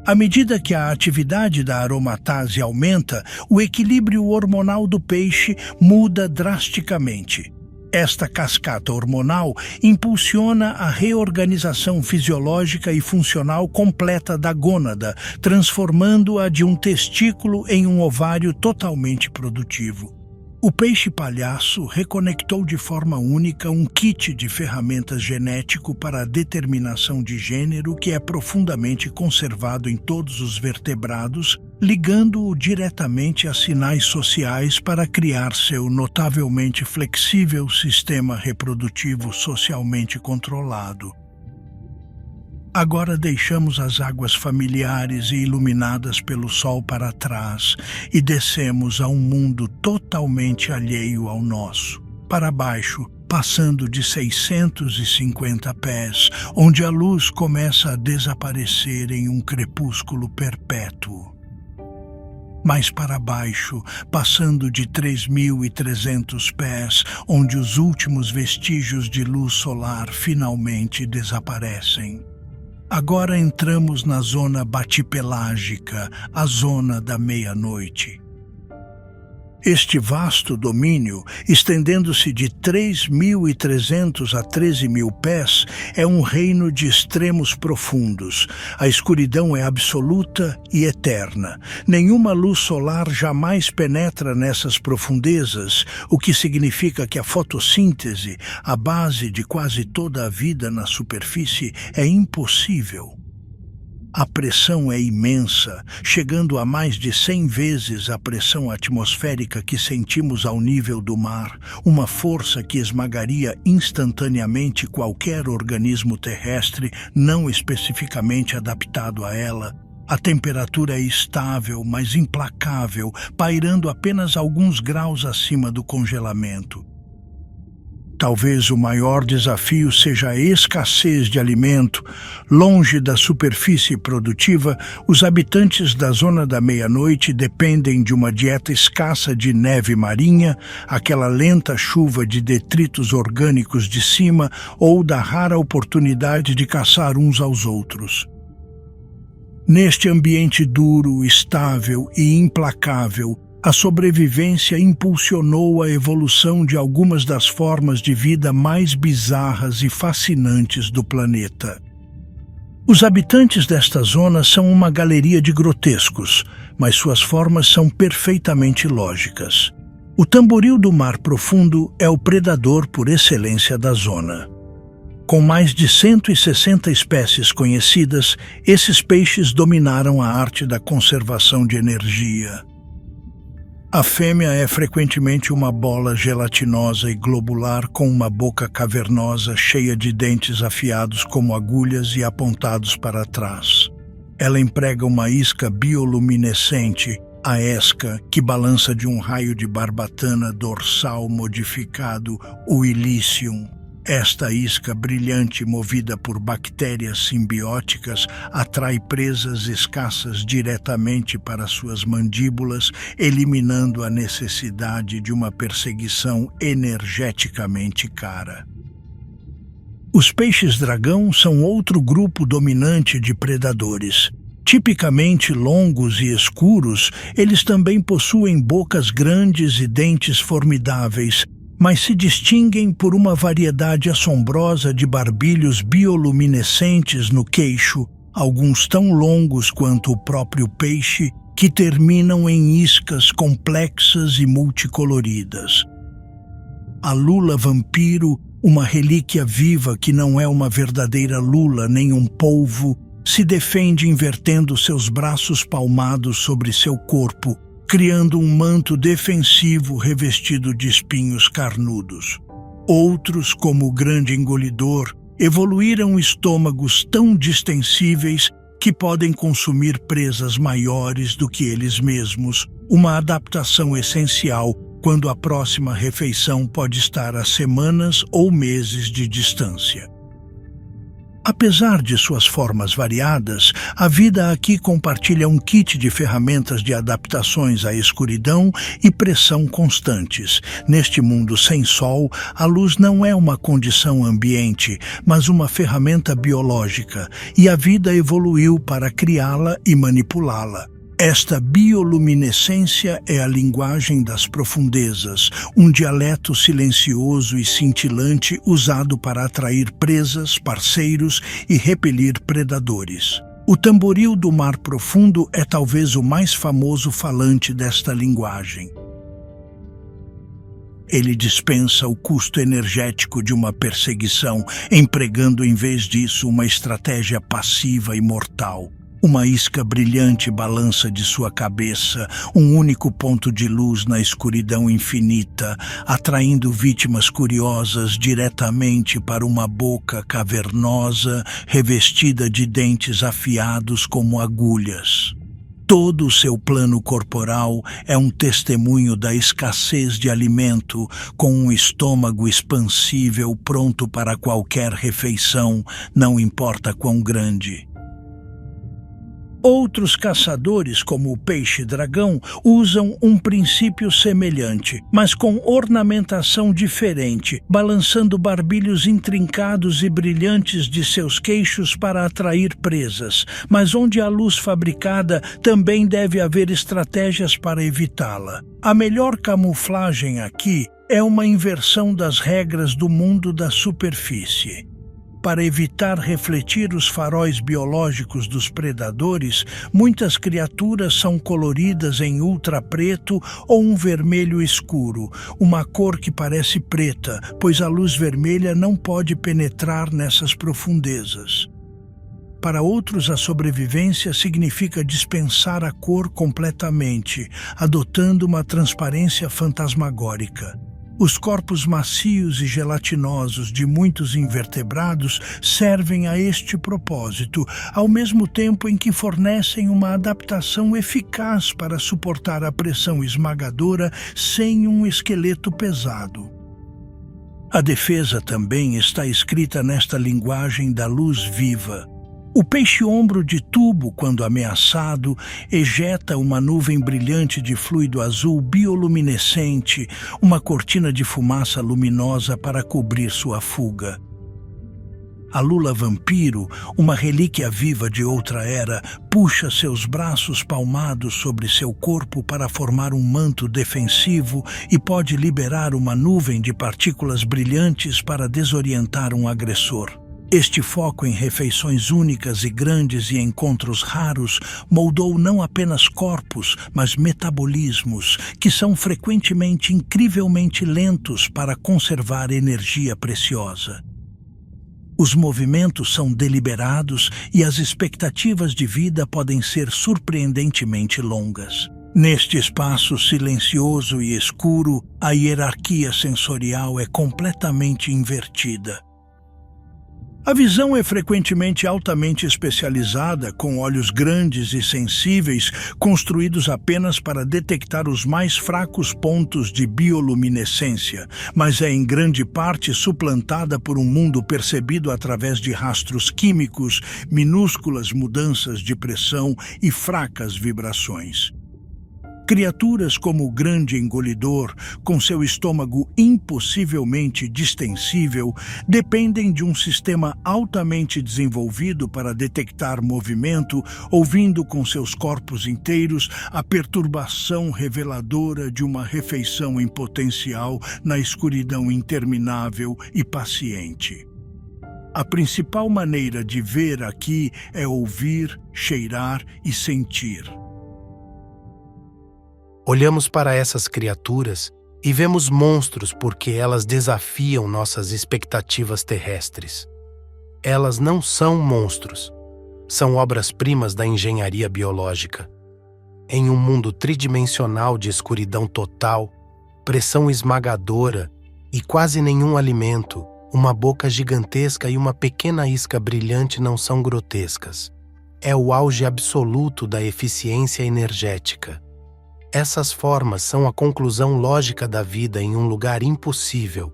À medida que a atividade da aromatase aumenta, o equilíbrio hormonal do peixe muda drasticamente. Esta cascata hormonal impulsiona a reorganização fisiológica e funcional completa da gônada, transformando-a de um testículo em um ovário totalmente produtivo. O peixe-palhaço reconectou de forma única um kit de ferramentas genético para a determinação de gênero que é profundamente conservado em todos os vertebrados, ligando-o diretamente a sinais sociais para criar seu notavelmente flexível sistema reprodutivo socialmente controlado. Agora deixamos as águas familiares e iluminadas pelo sol para trás e descemos a um mundo totalmente alheio ao nosso. Para baixo, passando de 650 pés, onde a luz começa a desaparecer em um crepúsculo perpétuo. Mais para baixo, passando de 3.300 pés, onde os últimos vestígios de luz solar finalmente desaparecem. Agora entramos na zona batipelágica, a zona da meia-noite. Este vasto domínio, estendendo-se de 3.300 a 13.000 pés, é um reino de extremos profundos. A escuridão é absoluta e eterna. Nenhuma luz solar jamais penetra nessas profundezas, o que significa que a fotossíntese, a base de quase toda a vida na superfície, é impossível. A pressão é imensa, chegando a mais de 100 vezes a pressão atmosférica que sentimos ao nível do mar, uma força que esmagaria instantaneamente qualquer organismo terrestre não especificamente adaptado a ela. A temperatura é estável, mas implacável, pairando apenas alguns graus acima do congelamento. Talvez o maior desafio seja a escassez de alimento. Longe da superfície produtiva, os habitantes da zona da meia-noite dependem de uma dieta escassa de neve marinha, aquela lenta chuva de detritos orgânicos de cima ou da rara oportunidade de caçar uns aos outros. Neste ambiente duro, estável e implacável, a sobrevivência impulsionou a evolução de algumas das formas de vida mais bizarras e fascinantes do planeta. Os habitantes desta zona são uma galeria de grotescos, mas suas formas são perfeitamente lógicas. O tamboril do mar profundo é o predador por excelência da zona. Com mais de 160 espécies conhecidas, esses peixes dominaram a arte da conservação de energia. A fêmea é frequentemente uma bola gelatinosa e globular com uma boca cavernosa cheia de dentes afiados como agulhas e apontados para trás. Ela emprega uma isca bioluminescente, a esca, que balança de um raio de barbatana dorsal modificado, o ilícium. Esta isca brilhante, movida por bactérias simbióticas, atrai presas escassas diretamente para suas mandíbulas, eliminando a necessidade de uma perseguição energeticamente cara. Os peixes-dragão são outro grupo dominante de predadores. Tipicamente longos e escuros, eles também possuem bocas grandes e dentes formidáveis, mas se distinguem por uma variedade assombrosa de barbilhos bioluminescentes no queixo, alguns tão longos quanto o próprio peixe, que terminam em iscas complexas e multicoloridas. A lula vampiro Uma relíquia viva que não é uma verdadeira lula nem um polvo, se defende invertendo seus braços palmados sobre seu corpo, criando um manto defensivo revestido de espinhos carnudos. Outros, como o grande engolidor, evoluíram estômagos tão distensíveis que podem consumir presas maiores do que eles mesmos, uma adaptação essencial quando a próxima refeição pode estar a semanas ou meses de distância. Apesar de suas formas variadas, a vida aqui compartilha um kit de ferramentas de adaptações à escuridão e pressão constantes. Neste mundo sem sol, a luz não é uma condição ambiente, mas uma ferramenta biológica, e a vida evoluiu para criá-la e manipulá-la. Esta bioluminescência é a linguagem das profundezas, um dialeto silencioso e cintilante usado para atrair presas, parceiros e repelir predadores. O tamboril do mar profundo é talvez o mais famoso falante desta linguagem. Ele dispensa o custo energético de uma perseguição, empregando em vez disso uma estratégia passiva e mortal. Uma isca brilhante balança de sua cabeça, um único ponto de luz na escuridão infinita, atraindo vítimas curiosas diretamente para uma boca cavernosa, revestida de dentes afiados como agulhas. Todo o seu plano corporal é um testemunho da escassez de alimento, com um estômago expansível pronto para qualquer refeição, não importa quão grande. Outros caçadores, como o peixe-dragão, usam um princípio semelhante, mas com ornamentação diferente, balançando barbilhos intrincados e brilhantes de seus queixos para atrair presas. Mas onde há luz fabricada, também deve haver estratégias para evitá-la. A melhor camuflagem aqui é uma inversão das regras do mundo da superfície. Para evitar refletir os faróis biológicos dos predadores, muitas criaturas são coloridas em ultrapreto ou um vermelho escuro, uma cor que parece preta, pois a luz vermelha não pode penetrar nessas profundezas. Para outros, a sobrevivência significa dispensar a cor completamente, adotando uma transparência fantasmagórica. Os corpos macios e gelatinosos de muitos invertebrados servem a este propósito, ao mesmo tempo em que fornecem uma adaptação eficaz para suportar a pressão esmagadora sem um esqueleto pesado. A defesa também está escrita nesta linguagem da luz viva. O peixe-ombro de tubo, quando ameaçado, ejeta uma nuvem brilhante de fluido azul bioluminescente, uma cortina de fumaça luminosa para cobrir sua fuga. A lula vampiro, uma relíquia viva de outra era, puxa seus braços palmados sobre seu corpo para formar um manto defensivo e pode liberar uma nuvem de partículas brilhantes para desorientar um agressor. Este foco em refeições únicas e grandes e encontros raros moldou não apenas corpos, mas metabolismos, que são frequentemente incrivelmente lentos para conservar energia preciosa. Os movimentos são deliberados e as expectativas de vida podem ser surpreendentemente longas. Neste espaço silencioso e escuro, a hierarquia sensorial é completamente invertida. A visão é frequentemente altamente especializada, com olhos grandes e sensíveis, construídos apenas para detectar os mais fracos pontos de bioluminescência, mas é em grande parte suplantada por um mundo percebido através de rastros químicos, minúsculas mudanças de pressão e fracas vibrações. Criaturas como o grande engolidor, com seu estômago impossivelmente distensível, dependem de um sistema altamente desenvolvido para detectar movimento, ouvindo com seus corpos inteiros a perturbação reveladora de uma refeição em potencial na escuridão interminável e paciente. A principal maneira de ver aqui é ouvir, cheirar e sentir. Olhamos para essas criaturas E vemos monstros porque elas desafiam nossas expectativas terrestres. Elas não são monstros, são obras-primas da engenharia biológica. Em um mundo tridimensional de escuridão total, pressão esmagadora e quase nenhum alimento, uma boca gigantesca e uma pequena isca brilhante não são grotescas. É o auge absoluto da eficiência energética. Essas formas são a conclusão lógica da vida em um lugar impossível.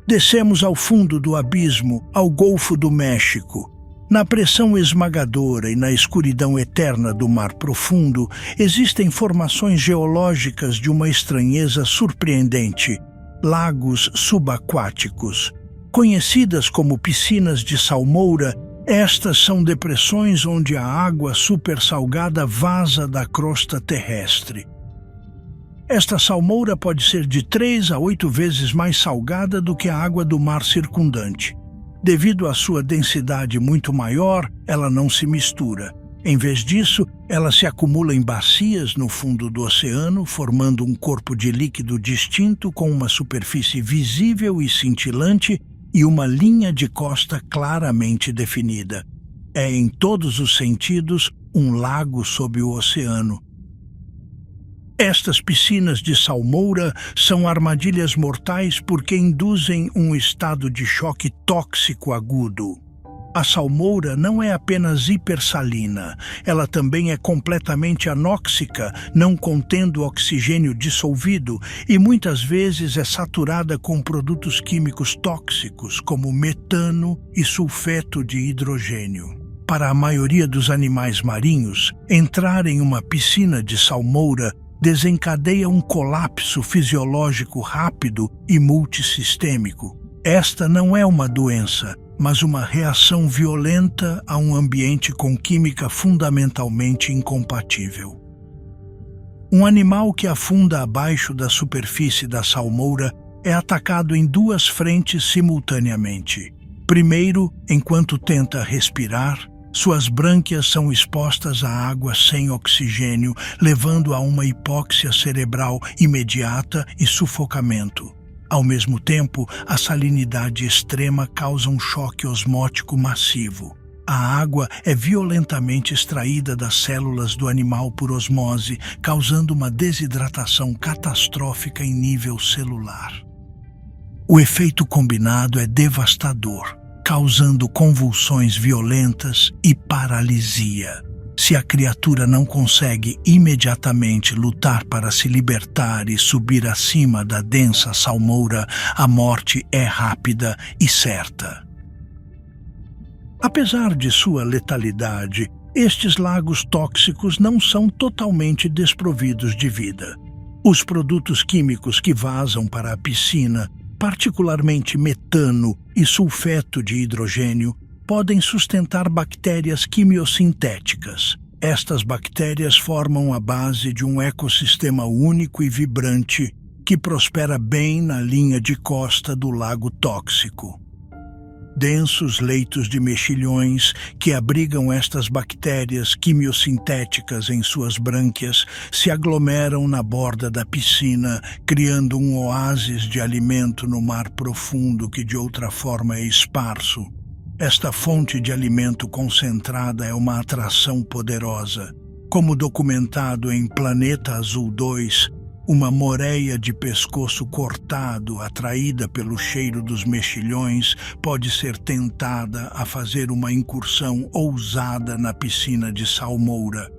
Descemos ao fundo do abismo, ao Golfo do México. Na pressão esmagadora e na escuridão eterna do mar profundo, existem formações geológicas de uma estranheza surpreendente. Lagos subaquáticos. Conhecidas como piscinas de salmoura, estas são depressões onde a água supersalgada vaza da crosta terrestre. Esta salmoura pode ser de 3 a 8 vezes mais salgada do que a água do mar circundante. Devido à sua densidade muito maior, ela não se mistura. Em vez disso, ela se acumula em bacias no fundo do oceano, formando um corpo de líquido distinto com uma superfície visível e cintilante e uma linha de costa claramente definida. É, em todos os sentidos, um lago sob o oceano. Estas piscinas de salmoura são armadilhas mortais porque induzem um estado de choque tóxico agudo. A salmoura não é apenas hipersalina, ela também é completamente anóxica, não contendo oxigênio dissolvido e muitas vezes é saturada com produtos químicos tóxicos como metano e sulfeto de hidrogênio. Para a maioria dos animais marinhos, entrar em uma piscina de salmoura desencadeia um colapso fisiológico rápido e multissistêmico. Esta não é uma doença, mas uma reação violenta a um ambiente com química fundamentalmente incompatível. Um animal que afunda abaixo da superfície da salmoura é atacado em 2 frentes simultaneamente. Primeiro, enquanto tenta respirar, suas brânquias são expostas à água sem oxigênio, levando a uma hipóxia cerebral imediata e sufocamento. Ao mesmo tempo, a salinidade extrema causa um choque osmótico massivo. A água é violentamente extraída das células do animal por osmose, causando uma desidratação catastrófica em nível celular. O efeito combinado é devastador, causando convulsões violentas e paralisia. Se a criatura não consegue imediatamente lutar para se libertar e subir acima da densa salmoura, a morte é rápida e certa. Apesar de sua letalidade, estes lagos tóxicos não são totalmente desprovidos de vida. Os produtos químicos que vazam para a piscina, particularmente metano e sulfeto de hidrogênio, podem sustentar bactérias quimiosintéticas. Estas bactérias formam a base de um ecossistema único e vibrante que prospera bem na linha de costa do lago tóxico. Densos leitos de mexilhões que abrigam estas bactérias quimiosintéticas em suas brânquias se aglomeram na borda da piscina, criando um oásis de alimento no mar profundo que de outra forma é esparso. Esta fonte de alimento concentrada é uma atração poderosa. Como documentado em Planeta Azul 2, uma moreia de pescoço cortado, atraída pelo cheiro dos mexilhões, pode ser tentada a fazer uma incursão ousada na piscina de salmoura.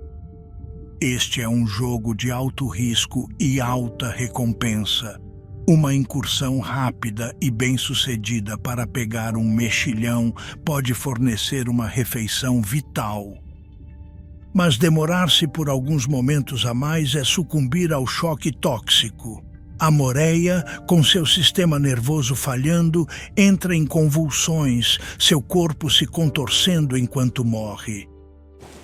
Este é um jogo de alto risco e alta recompensa. Uma incursão rápida e bem-sucedida para pegar um mexilhão pode fornecer uma refeição vital. Mas demorar-se por alguns momentos a mais é sucumbir ao choque tóxico. A moreia, com seu sistema nervoso falhando, entra em convulsões, seu corpo se contorcendo enquanto morre.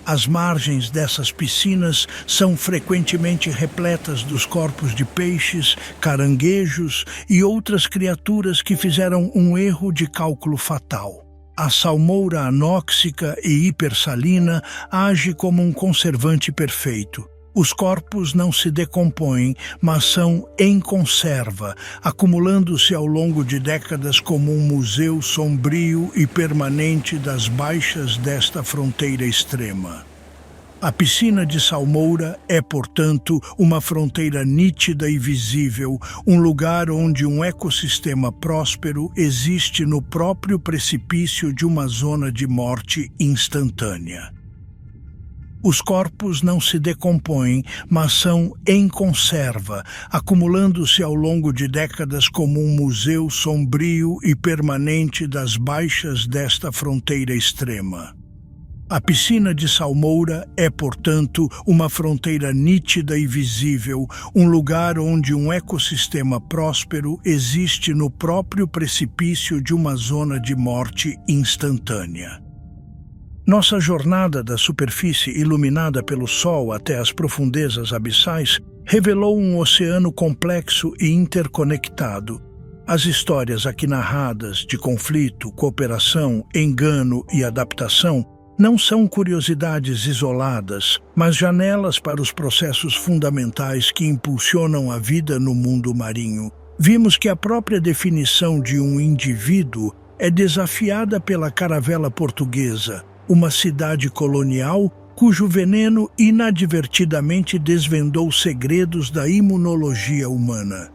As margens dessas piscinas são frequentemente repletas dos corpos de peixes, caranguejos e outras criaturas que fizeram um erro de cálculo fatal. A salmoura anóxica e hipersalina age como um conservante perfeito. Os corpos não se decompõem, mas são em conserva, acumulando-se ao longo de décadas como um museu sombrio e permanente das baixas desta fronteira extrema. A piscina de Salmoura é, portanto, uma fronteira nítida e visível, um lugar onde um ecossistema próspero existe no próprio precipício de uma zona de morte instantânea. Os corpos não se decompõem, mas são em conserva, acumulando-se ao longo de décadas como um museu sombrio e permanente das baixas desta fronteira extrema. A piscina de Salmoura é, portanto, uma fronteira nítida e visível, um lugar onde um ecossistema próspero existe no próprio precipício de uma zona de morte instantânea. Nossa jornada da superfície iluminada pelo Sol até as profundezas abissais revelou um oceano complexo e interconectado. As histórias aqui narradas de conflito, cooperação, engano e adaptação não são curiosidades isoladas, mas janelas para os processos fundamentais que impulsionam a vida no mundo marinho. Vimos que a própria definição de um indivíduo é desafiada pela caravela portuguesa, uma cidade colonial cujo veneno inadvertidamente desvendou segredos da imunologia humana.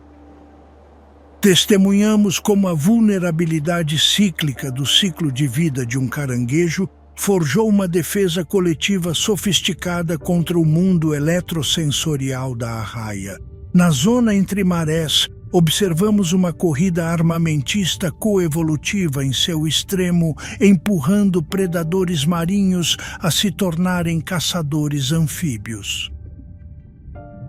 Testemunhamos como a vulnerabilidade cíclica do ciclo de vida de um caranguejo forjou uma defesa coletiva sofisticada contra o mundo eletrosensorial da arraia. Na zona entre marés, observamos uma corrida armamentista coevolutiva em seu extremo, empurrando predadores marinhos a se tornarem caçadores anfíbios.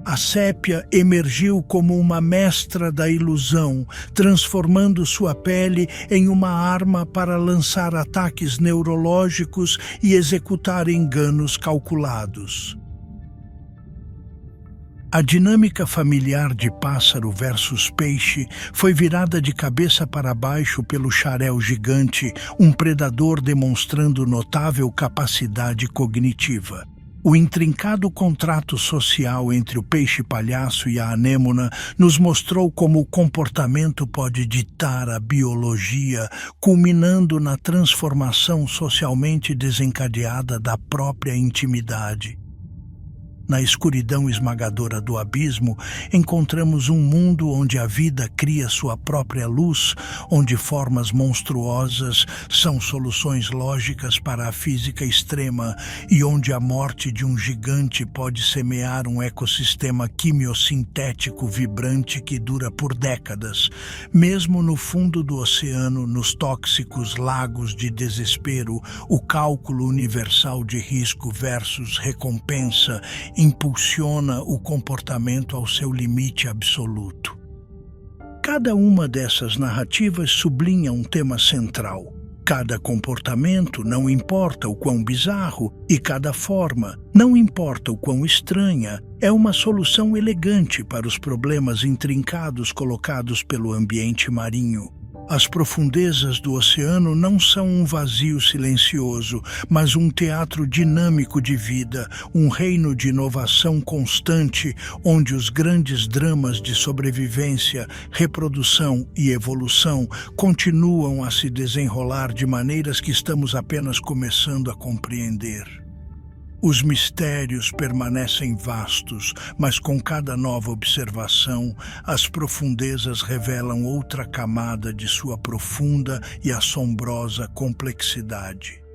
A sépia emergiu como uma mestra da ilusão, transformando sua pele em uma arma para lançar ataques neurológicos e executar enganos calculados. A dinâmica familiar de pássaro versus peixe foi virada de cabeça para baixo pelo xarel gigante, um predador demonstrando notável capacidade cognitiva. O intrincado contrato social entre o peixe-palhaço e a anêmona nos mostrou como o comportamento pode ditar a biologia, culminando na transformação socialmente desencadeada da própria intimidade. Na escuridão esmagadora do abismo, encontramos um mundo onde a vida cria sua própria luz, onde formas monstruosas são soluções lógicas para a física extrema e onde a morte de um gigante pode semear um ecossistema quimiosintético vibrante que dura por décadas. Mesmo no fundo do oceano, nos tóxicos lagos de desespero, o cálculo universal de risco versus recompensa impulsiona o comportamento ao seu limite absoluto. Cada uma dessas narrativas sublinha um tema central. Cada comportamento, não importa o quão bizarro, e cada forma, não importa o quão estranha, é uma solução elegante para os problemas intrincados colocados pelo ambiente marinho. As profundezas do oceano não são um vazio silencioso, mas um teatro dinâmico de vida, um reino de inovação constante, onde os grandes dramas de sobrevivência, reprodução e evolução continuam a se desenrolar de maneiras que estamos apenas começando a compreender. Os mistérios permanecem vastos, mas com cada nova observação, as profundezas revelam outra camada de sua profunda e assombrosa complexidade.